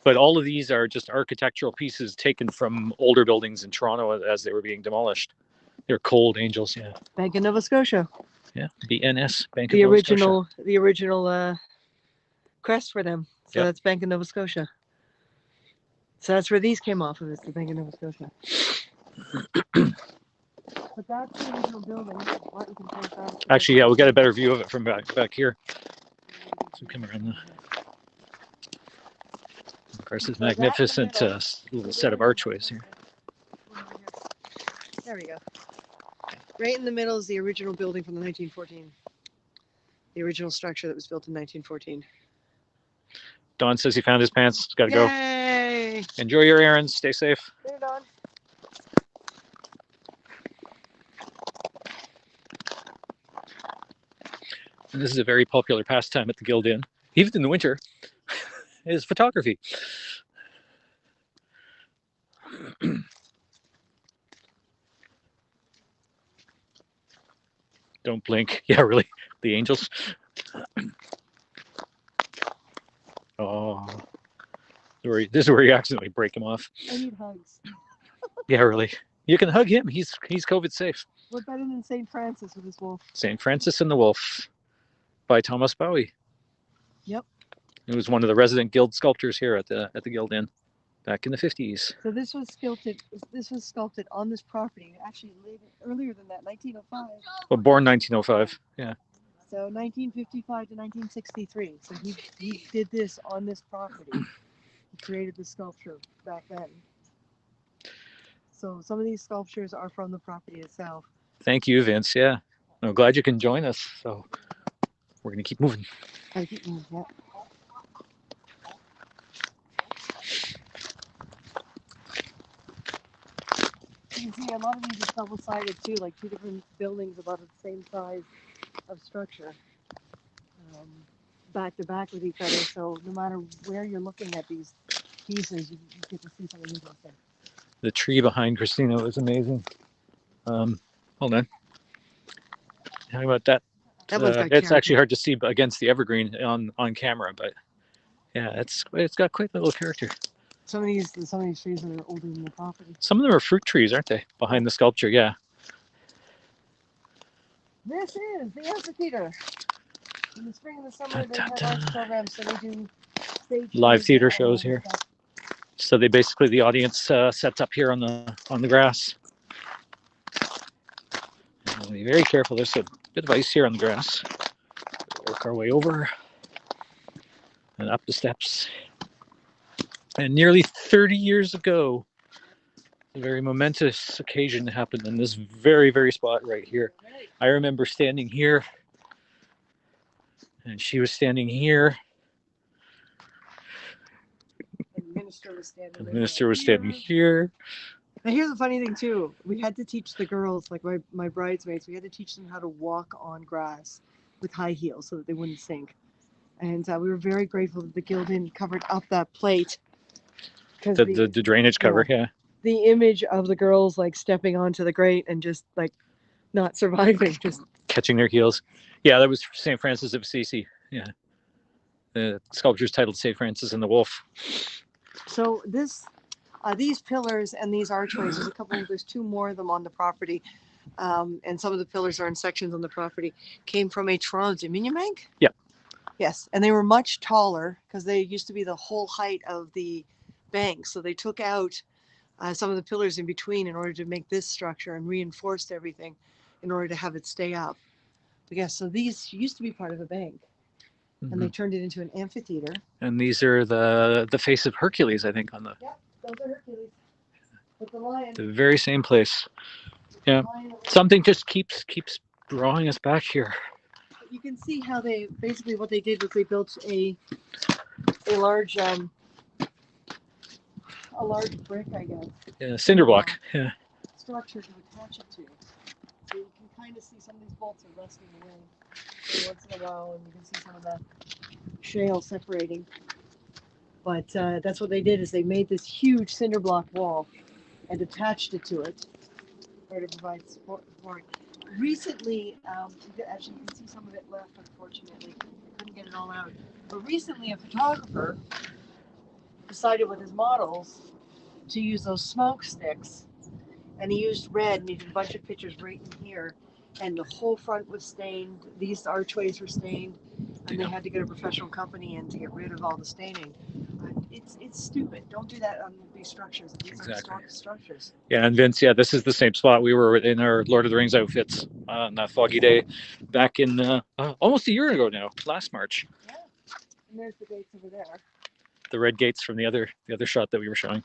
But all of these are just architectural pieces taken from older buildings in Toronto as they were being demolished. They're cold angels, yeah. Bank of Nova Scotia. Yeah, BNS, Bank of Nova Scotia. The original crest for them. So Yep. that's Bank of Nova Scotia. So that's where these came off of. It's the Bank of Nova Scotia. But that's the original building. Martin can take that. Actually, yeah, we'll get a better view of it from back here. So come around of course, this magnificent little set of archways here. There we go. Right in the middle is the original building from the 1914. The original structure that was built in 1914. Don says he found his pants. He's got to go. Yay! Enjoy your errands. Stay safe. Later, Dawn. And this is a very popular pastime at the Guild Inn, even in the winter, is photography. Don't blink. Yeah, really. The angels. Oh, this is where you accidentally break him off. I need hugs. Yeah, really. You can hug him. He's COVID safe. What better than St. Francis with his wolf? St. Francis and the Wolf by Thomas Bowie. Yep. He was one of the resident guild sculptors here at the Guild Inn back in the 50s. So this was sculpted. This was sculpted on this property. Actually, earlier than that, 1905. Well, born 1905. Yeah. So 1955 to 1963. So he did this on this property. He created the sculpture back then. So some of these sculptures are from the property itself. Thank you, Vince. Yeah. I'm glad you can join us. So we're going to keep moving. I keep moving, yeah. You can see a lot of these are double-sided too, like two different buildings about the same size of structure, back to back with each other. So no matter where you're looking at these pieces, you get to see something interesting. The tree behind Christina is amazing. Hold on. How about that? That one's got It's character. actually hard to see against the evergreen on camera, but yeah, it's got quite a little character. Some of these trees are older than the property. Some of them are fruit trees, aren't they? Behind the sculpture, yeah. This is the amphitheater. In the spring and the summer, they have arts programs, so they do stage Live shows theater and all shows that here. stuff. So they basically, the audience sets up here on the grass. And be very careful. There's a bit of ice here on the grass. Work our way over and up the steps. And nearly 30 years ago, a very momentous occasion happened in this very, very spot right here. I remember standing here, and she was standing here. And the minister was standing The right minister was there. standing here. And here's the funny thing too. We had to teach the girls, like my bridesmaids, we had to teach them how to walk on grass with high heels so that they wouldn't sink. And we were very grateful that the Guild Inn covered up that plate. The drainage cover, yeah. The image of the girls like stepping onto the grate and just like not surviving, just Catching their heels. Yeah, that was St. Francis of Assisi. Yeah. The sculpture's titled St. Francis and the Wolf. so these pillars and these archways, there's two more of them on the property. And some of the pillars are in sections on the property, came from a Toronto Dominion Bank. Yeah. Yes, and they were much taller because they used to be the whole height of the bank. So they took out some of the pillars in between in order to make this structure and reinforced everything in order to have it stay up. But yeah, so these used to be part of a bank, and they turned it into an amphitheater. And these are the face of Hercules, I think, on the Yep, those are Hercules. With the lion. the very same place. Yeah. Something just keeps drawing us back here. You can see how they basically what they did was they built a large brick, I guess, Yeah, cinder block. Yeah. structure to attach it to. So you can kind of see some of these bolts are rusting away every once in a while, and you can see some of the shale separating. But that's what they did is they made this huge cinder block wall and attached it to it in order to provide support for it. Recently, actually you can see some of it left, unfortunately. I couldn't get it all out. But recently a photographer decided with his models to use those smoke sticks, and he used red and he did a bunch of pictures right in here, and the whole front was stained, these archways were stained, and they had to get a professional company in to get rid of all the staining. It's stupid. Don't do that on these structures. These are structures. Yeah, and Vince, yeah, this is the same spot we were in our Lord of the Rings outfits on that foggy day back in almost a year ago now, last March. Yeah, and there's the gates over there. The red gates from the other shot that we were showing.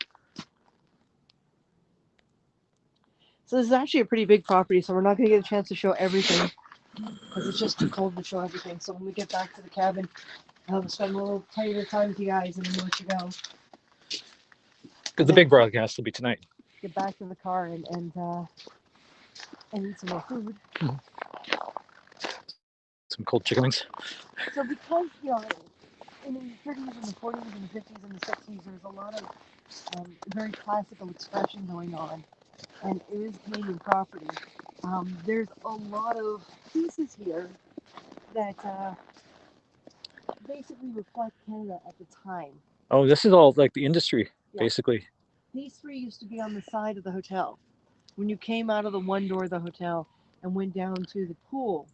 So this is actually a pretty big property, so we're not going to get a chance to show everything because it's just too cold to show everything. So when we get back to the cabin, I'll spend a little tiny bit of time with you guys and then let you go. Because the big broadcast will be tonight. Get back to the car and eat some more food. Some cold chicken wings. So because, in the 30s and the 40s and the 50s and the 60s, there's a lot of very classical expression going on. And it is Canadian property. There's a lot of pieces here that basically reflect Canada at the time. Oh, this is all like the industry, basically. These three used to be on the side of the hotel. When you came out of the one door of the hotel and went down to the pool,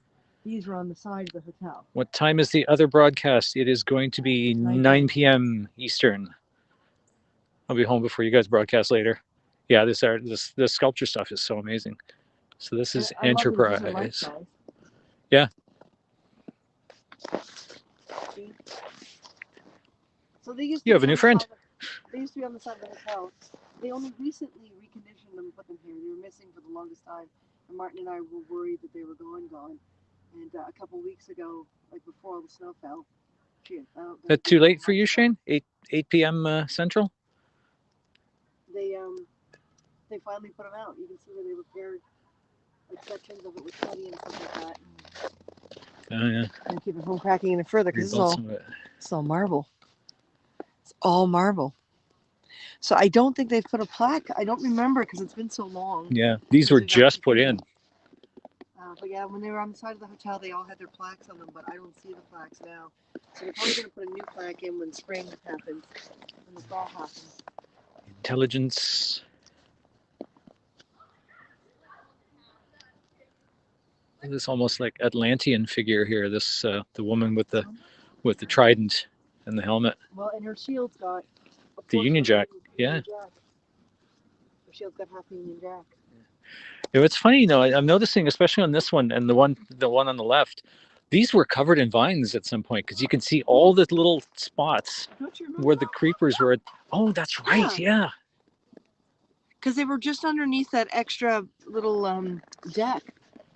these were on the side of the hotel. What time is the other broadcast? It is going to be 9 p.m. Eastern. I'll be home before you guys broadcast later. Yeah, this sculpture stuff is so amazing. So this is Enterprise. Yeah. So they used to You have a new friend. They used to be on the side of the hotel. They only recently reconditioned them and put them here. They were missing for the longest time. And Martin and I were worried that they were gone. And a couple weeks ago, like before all the snow fell, That too late for you, Shane? 8 p.m. Central? They finally put them out. You can see where they repaired like sections of it with putty and stuff like that. Oh yeah. And keep it from cracking any further because it's all marble. It's all marble. So I don't think they've put a plaque. I don't remember because it's been so long. Yeah, these were just put in. But yeah, when they were on the side of the hotel, they all had their plaques on them, but I don't see the plaques now. So they're probably going to put a new plaque in when spring happens, when the fall happens. Intelligence. This almost like Atlantean figure here. This the woman with the trident and the helmet. Well, and her shield's got the Union Jack. Yeah. Her shield's got half the Union Jack. Yeah, it's funny, I'm noticing, especially on this one and the one on the left, these were covered in vines at some point because you can see all the little spots where the creepers were. Oh, that's right. Yeah. Because they were just underneath that extra little deck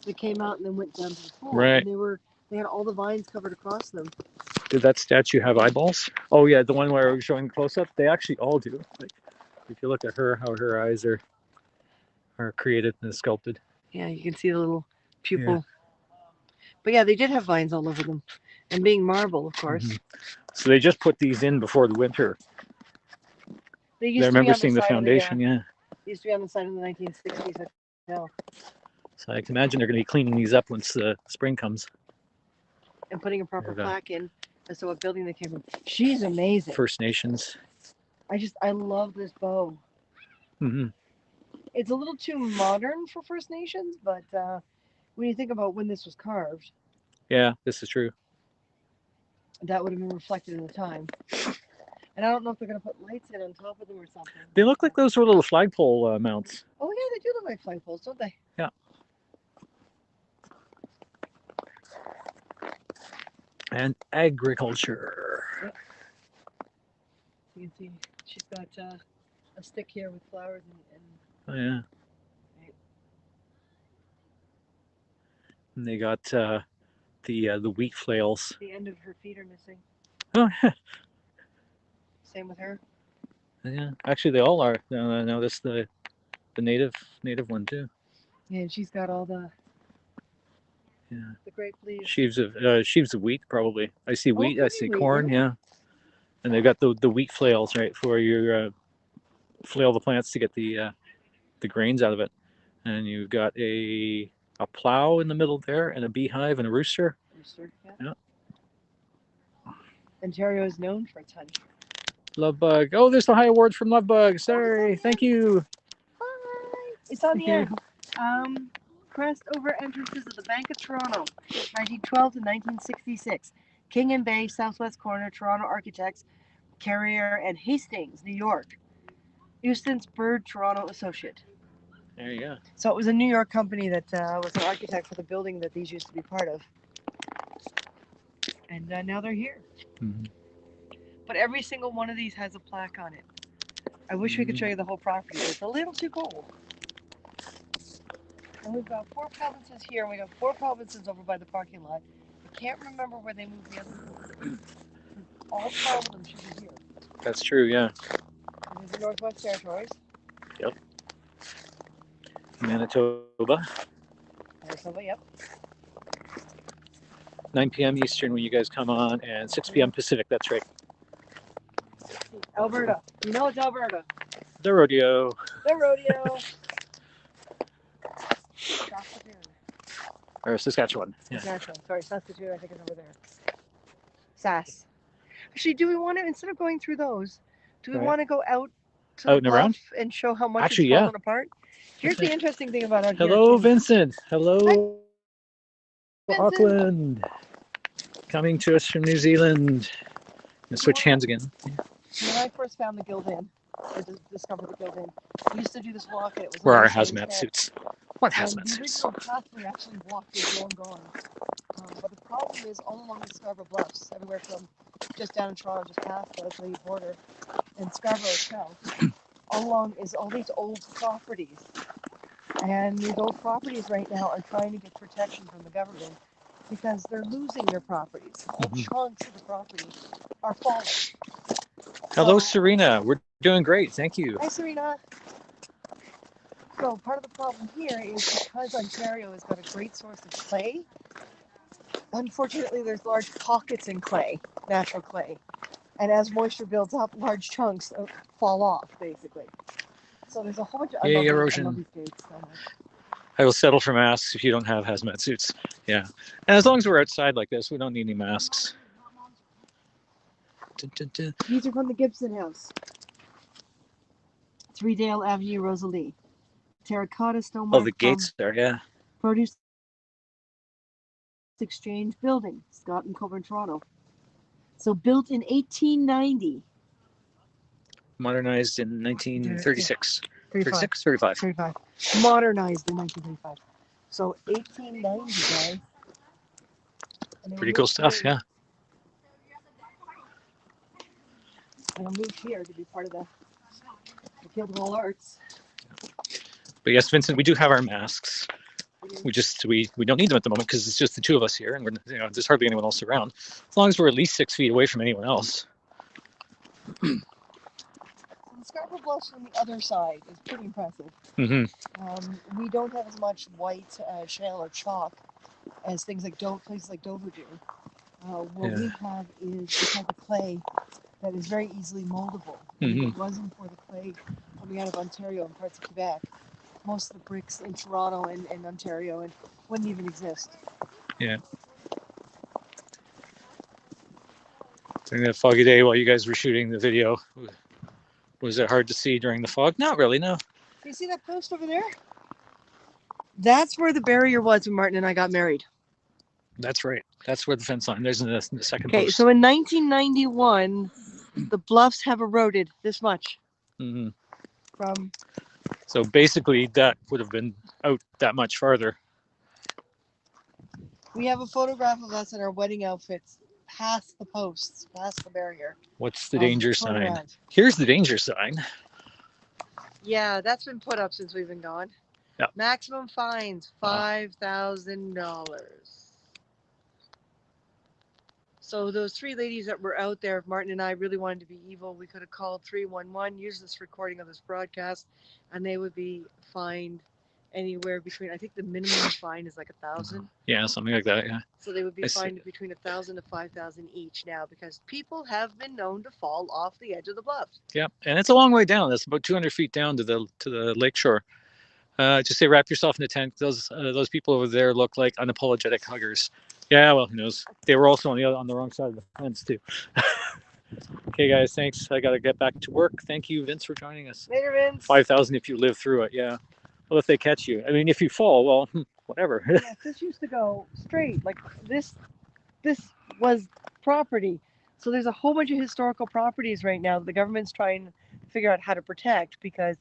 that came out and then went down to the pool. Right. And they had all the vines covered across them. Did that statue have eyeballs? Oh yeah, the one where I was showing close up. They actually all do. Like, if you look at her, how her eyes are created and sculpted. Yeah, you can see the little pupil. Yeah. But yeah, they did have vines all over them, and being marble, of course. Mm-hmm. So they just put these in before the winter. I remember seeing the foundation. They used to be on the side of the 1960s hotel. So I can imagine they're going to be cleaning these up once spring comes. And putting a proper plaque in as to what building they came from. She's amazing. First Nations. I love this bow. Mm-hmm. It's a little too modern for First Nations, but when you think about when this was carved. Yeah, this is true. That would have been reflected in the time. And I don't know if they're going to put lights in on top of them or something. They look like those were little flagpole mounts. Oh yeah, they do look like flagpoles, don't they? Yeah. And agriculture. Yep. You can see she's got a stick here with flowers and oh yeah. Right. And they got the wheat flails. The end of her feet are missing. Oh yeah. Same with her. Yeah, actually they all are. No, that's the native one too. Yeah, and she's got all the grape leaves. Sheaves of wheat probably. I see wheat. I see corn. Yeah, and they've got the wheat flails, right, for you flail the plants to get the grains out of it. And you've got a plow in the middle there, and a beehive and a rooster. Yeah. Ontario is known for its honey. Love bug. Oh, there's the high award from Love Bug. Sorry. Thank you. Hi. It's on the air. Crest over entrances of the Bank of Toronto, 1912 to 1966. King and Bay, Southwest Corner, Toronto Architects, Carrier and Hastings, New York. Euston's Bird, Toronto Associate. There you go. So it was a New York company that was an architect for the building that these used to be part of. And now they're here. Mm-hmm. But every single one of these has a plaque on it. I wish we could show you the whole property, but it's a little too cold. And we've got 4 provinces here, and we got 4 provinces over by the parking lot. I can't remember where they moved the other one. all 12 of them should be here. That's true, yeah. This is the Northwest Territories. Yep. Manitoba. Manitoba, yep. 9 p.m. Eastern when you guys come on, and 6 p.m. Pacific, that's right. Alberta. You know it's Alberta. The rodeo. The rodeo. Saskatoon. Or Saskatchewan. Yeah. Saskatchewan. Sorry, Saskatoon, I think is over there. Sass. Actually, do we want to, instead of going through those, do we want to go out to Out the and bluff around? and show how much Actually, it's fallen apart? Here's the interesting thing about out here. Hello, too. Vincent. Hello, Vincent. Auckland. Coming to us from New Zealand. Let's switch hands again. When I first found the Guildwood, or discovered the Guildwood, we used to do this walk, and it was Where are always hazmat bad. suits? What And hazmat the suits? original path we actually walked is long gone. But the problem is all along the Scarborough Bluffs, everywhere from just down in Toronto, just past the border, and Scarborough itself, all along is all these old properties. And these old properties right now are trying to get protection from the government because they're losing their properties. Whole chunks of the property are falling. Hello, So, Serena. We're doing great. Thank you. hi, Serena. So part of the problem here is because Ontario has got a great source of clay, unfortunately there's large pockets in clay, natural clay. And as moisture builds up, large chunks fall off, basically. So there's a whole bunch of... Yay, I love erosion. these gates so much. I will settle for masks if you don't have hazmat suits. Yeah. And as long as we're outside like this, we don't need any masks. Dun, dun, dun. These are from the Gibson House. 3 Avenue, Rosalie. Terracotta stonework. Oh, the gates there, yeah. Produce Exchange Building, Scott and Coburn, Toronto. So built in 1890. Modernized in 1936. 36, 35. 35. 35. Modernized in 1935. So 1890, guys. Pretty cool stuff, yeah. And I moved here to be part of the Guildwood Arts. But yes, Vincent, we do have our masks. We don't need them at the moment because it's just the two of us here, and there's hardly anyone else around. As long as we're at least 6 feet away from anyone else. The Scarborough Bluffs on the other side is pretty impressive. We don't have as much white shale or chalk as things like places like Dover do. What we have is the type of clay that is very easily moldable. If it wasn't for the clay coming out of Ontario and parts of Quebec, most of the bricks in Toronto and Ontario wouldn't even exist. Yeah. During that foggy day while you guys were shooting the video, was it hard to see during the fog? Not really, no. You see that post over there? That's where the barrier was when Martin and I got married. That's right. That's where the fence line. There's the second Okay, post. so in 1991, the bluffs have eroded this much. From... So basically, that would have been out that much farther. We have a photograph of us in our wedding outfits past the posts, past the barrier. What's the danger sign? Around. Here's the danger sign. Yeah, that's been put up since we've been gone. Yeah. Maximum fines, $5,000. So those three ladies that were out there, if Martin and I really wanted to be evil, we could have called 311, used this recording of this broadcast, and they would be fined anywhere between, I think the minimum fine is like $1,000. Yeah, something like that, yeah. So they would be fined between $1,000 to $5,000 each now because people have been known to fall off the edge of the bluff. Yeah, and it's a long way down. That's about 200 feet down to the lakeshore. Just say wrap yourself in a tent. Those people over there look like unapologetic huggers. Yeah, well, who knows? They were also on the wrong side of the fence too. Okay, guys, thanks. I gotta get back to work. Thank you, Vince, for joining us. Later, Vince. 5,000 if you live through it. Yeah. Well, if they catch you, I mean, if you fall, well, whatever. Yeah, this used to go straight. Like this was property. So there's a whole bunch of historical properties right now that the government's trying to figure out how to protect because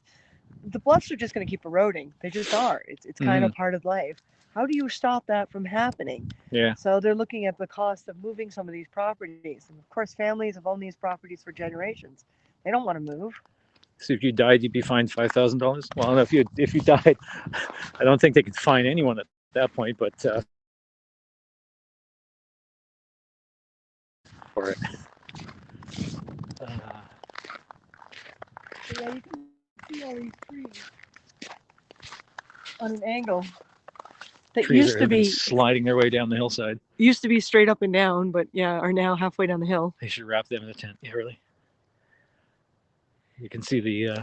the bluffs are just going to keep eroding. They just are. It's kind of part of life. How do you stop that from happening? Yeah. So they're looking at the cost of moving some of these properties. And of course, families have owned these properties for generations. They don't want to move. So if you died, you'd be fined $5,000. Well, if you died, I don't think they could fine anyone at that point. But for it. So yeah, you can see all these trees on an angle that trees used are to be sliding their way down the hillside. straight up and down, but yeah, are now halfway down the hill. They should wrap them in a tent. Yeah, really. You can see you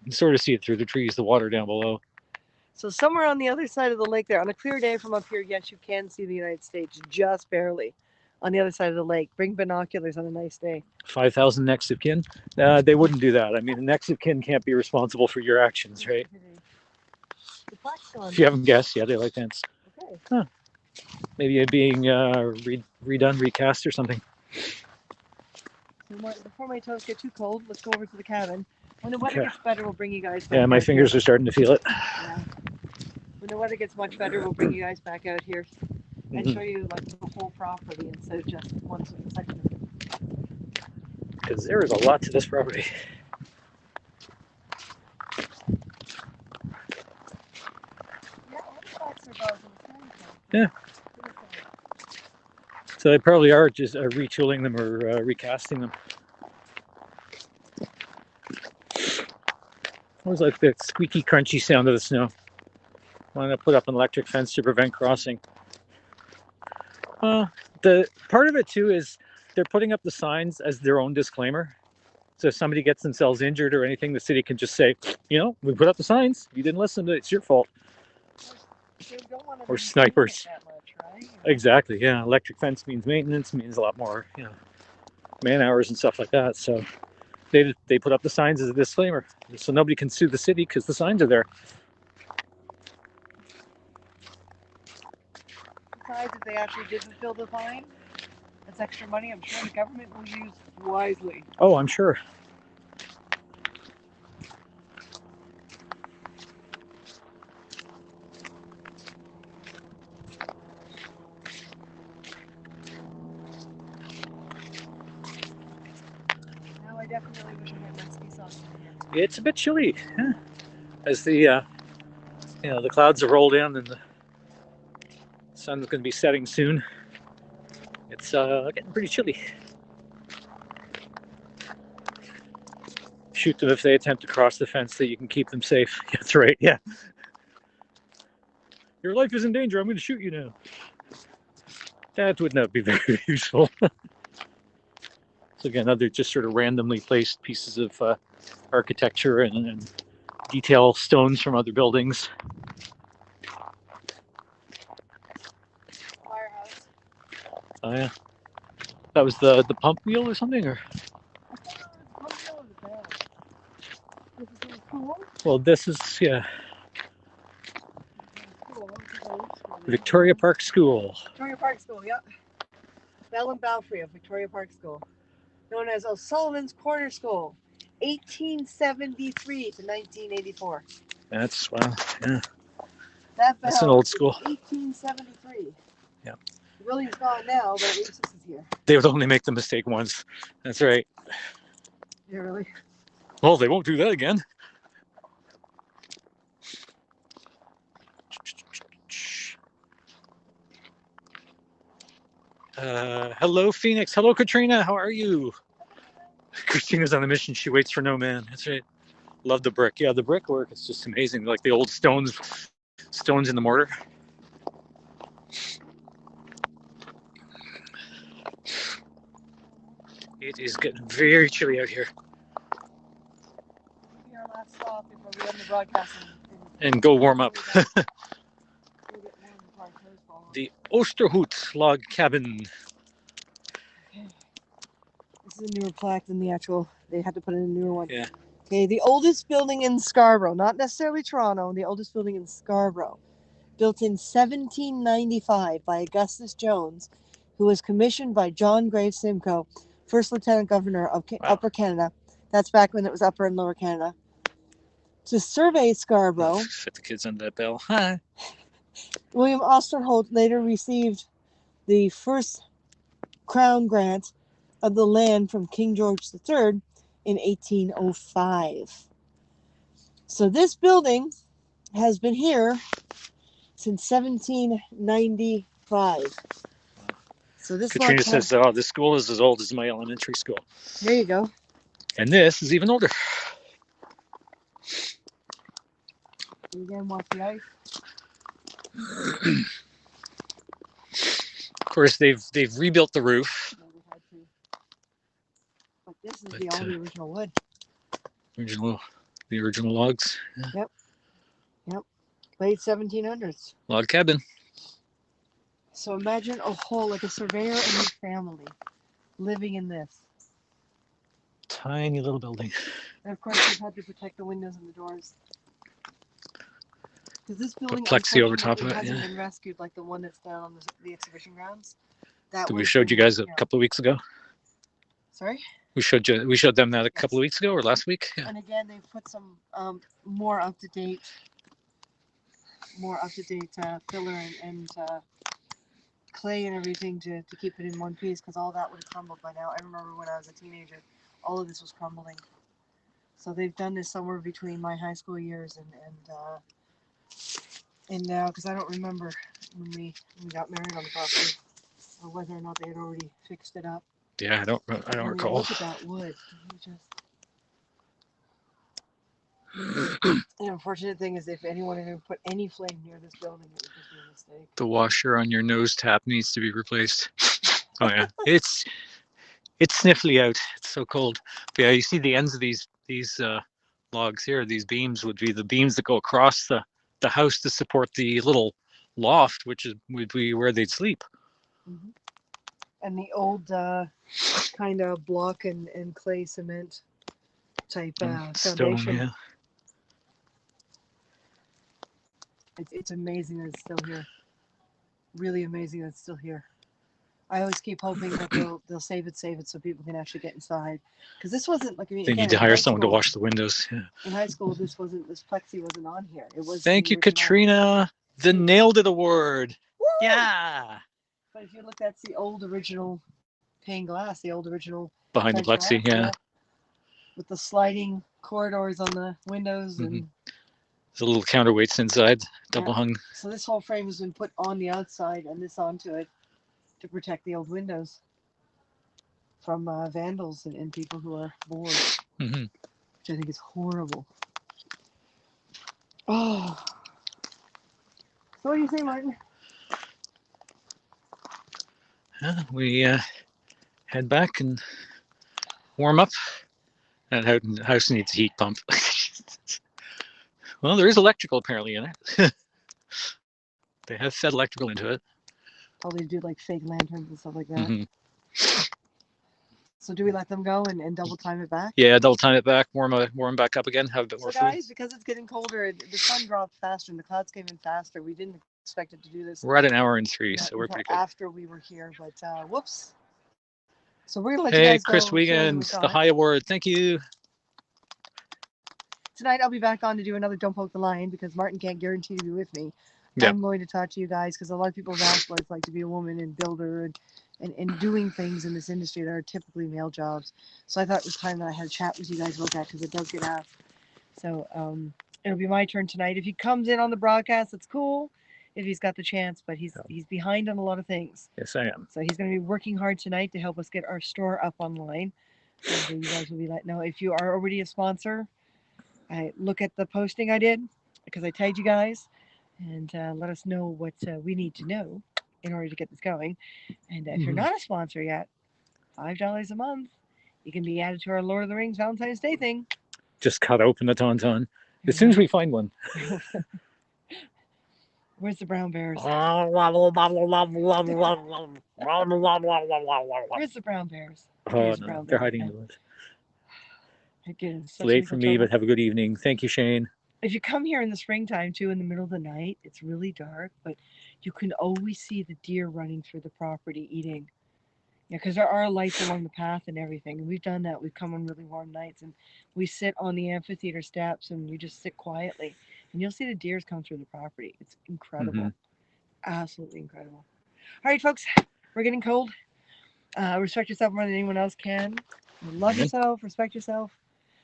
can sort of see it through the trees, the water down below. So somewhere on the other side of the lake there, on a clear day from up here, yes, you can see the United States just barely on the other side of the lake. Bring binoculars on a nice day. 5,000 next of kin? They wouldn't do that. I mean, the next of kin can't be responsible for your actions, right? The plaque's still on If you haven't guessed, yeah, they like tents. Okay. Huh. Maybe it being redone, recast or something. So before my toes get too cold, let's go over to the cabin. When the weather gets better, we'll bring you guys back. Yeah, my fingers are starting to feel it. Yeah. When the weather gets much better, we'll bring you guys back out here and show you like the whole property instead of just one section. Because there is a lot to this property. Yeah, all the plaques are above in the side. Yeah. So they probably are just retooling them or recasting them. Always like the squeaky, crunchy sound of the snow. I'm gonna put up an electric fence to prevent crossing. The part of it too is they're putting up the signs as their own disclaimer. So if somebody gets themselves injured or anything, the city can just say, you know, we put up the signs. You didn't listen to it. It's your fault. Or snipers. That much, right? Exactly. Yeah. Electric fence means maintenance, means a lot more, you know, man hours and stuff like that. So they put up the signs as a disclaimer, so nobody can sue the city because the signs are there. Besides, if they actually did fulfill the fine, that's extra money I'm sure the government will use wisely. Oh, I'm sure. Now I definitely wish I had my ski socks in here. It's a bit chilly, yeah. As the you know, the clouds have rolled in and the sun's going to be setting soon. It's getting pretty chilly. Shoot them if they attempt to cross the fence so you can keep them safe. That's right, yeah. Your life is in danger. I'm going to shoot you now. That would not be very useful. So again, other just sort of randomly placed pieces of architecture and detail stones from other buildings. Firehouse. Oh yeah. That was the pump wheel or something, or? Well, this is, yeah. Victoria Park School. Victoria Park School, yep. Bell and Belfry of Victoria Park School. Known as O'Sullivan's Corner School. 1873 to 1984. That's, wow, yeah. That's an old school. 1873. Yeah. The building's gone now, but at least this is here. They would only make the mistake once. That's right. Yeah, really? Well, they won't do that again. Hello, Phoenix. Hello, Katrina. How are you? Christina's on a mission. She waits for no man. That's right. Love the brick. Yeah, the brickwork. It's just amazing. Like the old stones in the mortar. It is getting very chilly out here. Maybe our last stop before we end the broadcast. And go warm up. The Oosterhout log cabin. Okay. This is a newer plaque than the actual. They had to put in a newer one. Yeah. Okay, the oldest building in Scarborough, not necessarily Toronto, the oldest building in Scarborough, built in 1795 by Augustus Jones, who was commissioned by John Graves Simcoe, first Lieutenant Governor of Upper Canada. That's back when it was Upper and Lower Canada. To survey Scarborough. Fit the kids under that bell. Hi. William Oosterhout later received the first crown grant of the land from King George III in 1805. So this building has been here since 1795. So this Katrina says, "Oh, this school is as old as my elementary school." There you go. And this is even older. And again, watch the ice. Of course, they've rebuilt the roof. Yeah, they had to. But this is all the original wood. The original logs. Yeah. Yep. Late 1700s. Log cabin. So imagine a whole, like a surveyor and his family living in this. Tiny little building. And of course, they've had to protect the windows and the doors. Because this building, plexi over top of it, hasn't yeah. been rescued like the one that's down on the exhibition grounds. That We showed you guys a couple of weeks ago. Sorry? We showed them that a couple of weeks ago or last week. Yeah. And again, they've put some more up to date filler and clay and everything to keep it in one piece, because all that would have crumbled by now. I remember when I was a teenager, all of this was crumbling. So they've done this somewhere between my high school years and now, because I don't remember when we got married on the property, or whether or not they had already fixed it up. Yeah, I don't recall. Look at that wood. The unfortunate thing is, if anyone had put any flame near this building, it would just be a mistake. The washer on your nose tap needs to be replaced. Oh yeah, it's sniffly out. It's so cold. But yeah, you see the ends of these logs here. These beams would be the beams that go across the house to support the little loft, which would be where they'd sleep. Mm-hmm. And the old kind of block and clay cement type stone, foundation. yeah. It's amazing that it's still here. Really amazing that it's still here. I always keep hoping that they'll save it so people can actually get inside. Because this wasn't like, I mean, they need to hire someone to wash the windows. Yeah. In high school, this plexi wasn't on here. It was. Thank you, Katrina. The Nailed It Award. Woo! Yeah. But if you look, that's the old original pane glass, the old original behind the plexi, yeah. With the sliding corridors on the windows and the little counterweights inside, double hung. So this whole frame has been put on the outside and this onto it to protect the old windows from vandals and people who are bored, which I think is horrible. Oh. So what do you say, Martin? We head back and warm up. That house needs a heat pump. Well, there is electrical apparently in it. They have fed electrical into it. Probably do like fake lanterns and stuff like that. So do we let them go and double time it back? Yeah, double time it back, warm back up again, have a bit more food. Guys, because it's getting colder, the sun dropped faster and the clouds came in faster. We didn't expect it to do this. We're at 1 hour and 3, so we're pretty good. After we were here, but whoops. So we're gonna let you guys go. Hey, Chris Wiegand, the High Award. Thank you. Tonight I'll be back on to do another Don't Poke the Lion because Martin can't guarantee to be with me. Yep. I'm going to talk to you guys because a lot of people have asked what it's like to be a woman and builder and doing things in this industry that are typically male jobs. So I thought it was time that I had a chat with you guys about that because it does get asked. So it'll be my turn tonight. If he comes in on the broadcast, that's cool. If he's got the chance, but he's behind on a lot of things. Yes, I am. So he's going to be working hard tonight to help us get our store up online. So you guys will be like, no, if you are already a sponsor, look at the posting I did because I tagged you guys and let us know what we need to know in order to get this going. And if you're not a sponsor yet, $5 a month, you can be added to our Lord of the Rings Valentine's Day thing. Just cut open the tauntaun as soon as we find one. Where's the brown bears? Where's the brown bears? Oh, no, they're hiding in the woods. It's late for me, but have a good evening. Thank you, Shane. If you come here in the springtime, too, in the middle of the night, it's really dark, but you can always see the deer running through the property eating. Yeah, because there are lights along the path and everything. And we've done that. We've come on really warm nights, and we sit on the amphitheater steps, and we just sit quietly. And you'll see the deers come through the property. It's incredible. Absolutely incredible. All right, folks, we're getting cold. Respect yourself more than anyone else can. Love yourself. Respect yourself.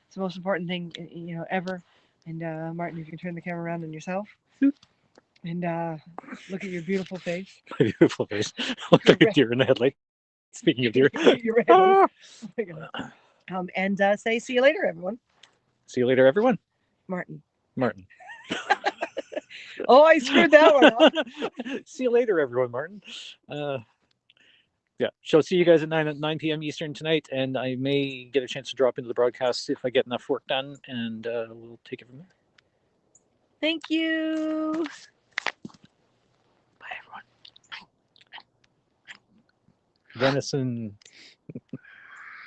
It's the most important thing, ever. And Martin, if you can turn the camera around on yourself. And look at your beautiful face. My beautiful face. Look like a deer in the headlight. Speaking of deer. Oh my God. And say see you later, everyone. See you later, everyone. Martin. Martin. Oh, I screwed that one up. See you later, everyone, Martin. Yeah, so see you guys at 9 p.m. Eastern tonight, and I may get a chance to drop into the broadcast if I get enough work done, and we'll take it from there. Thank you. Bye, everyone. Venison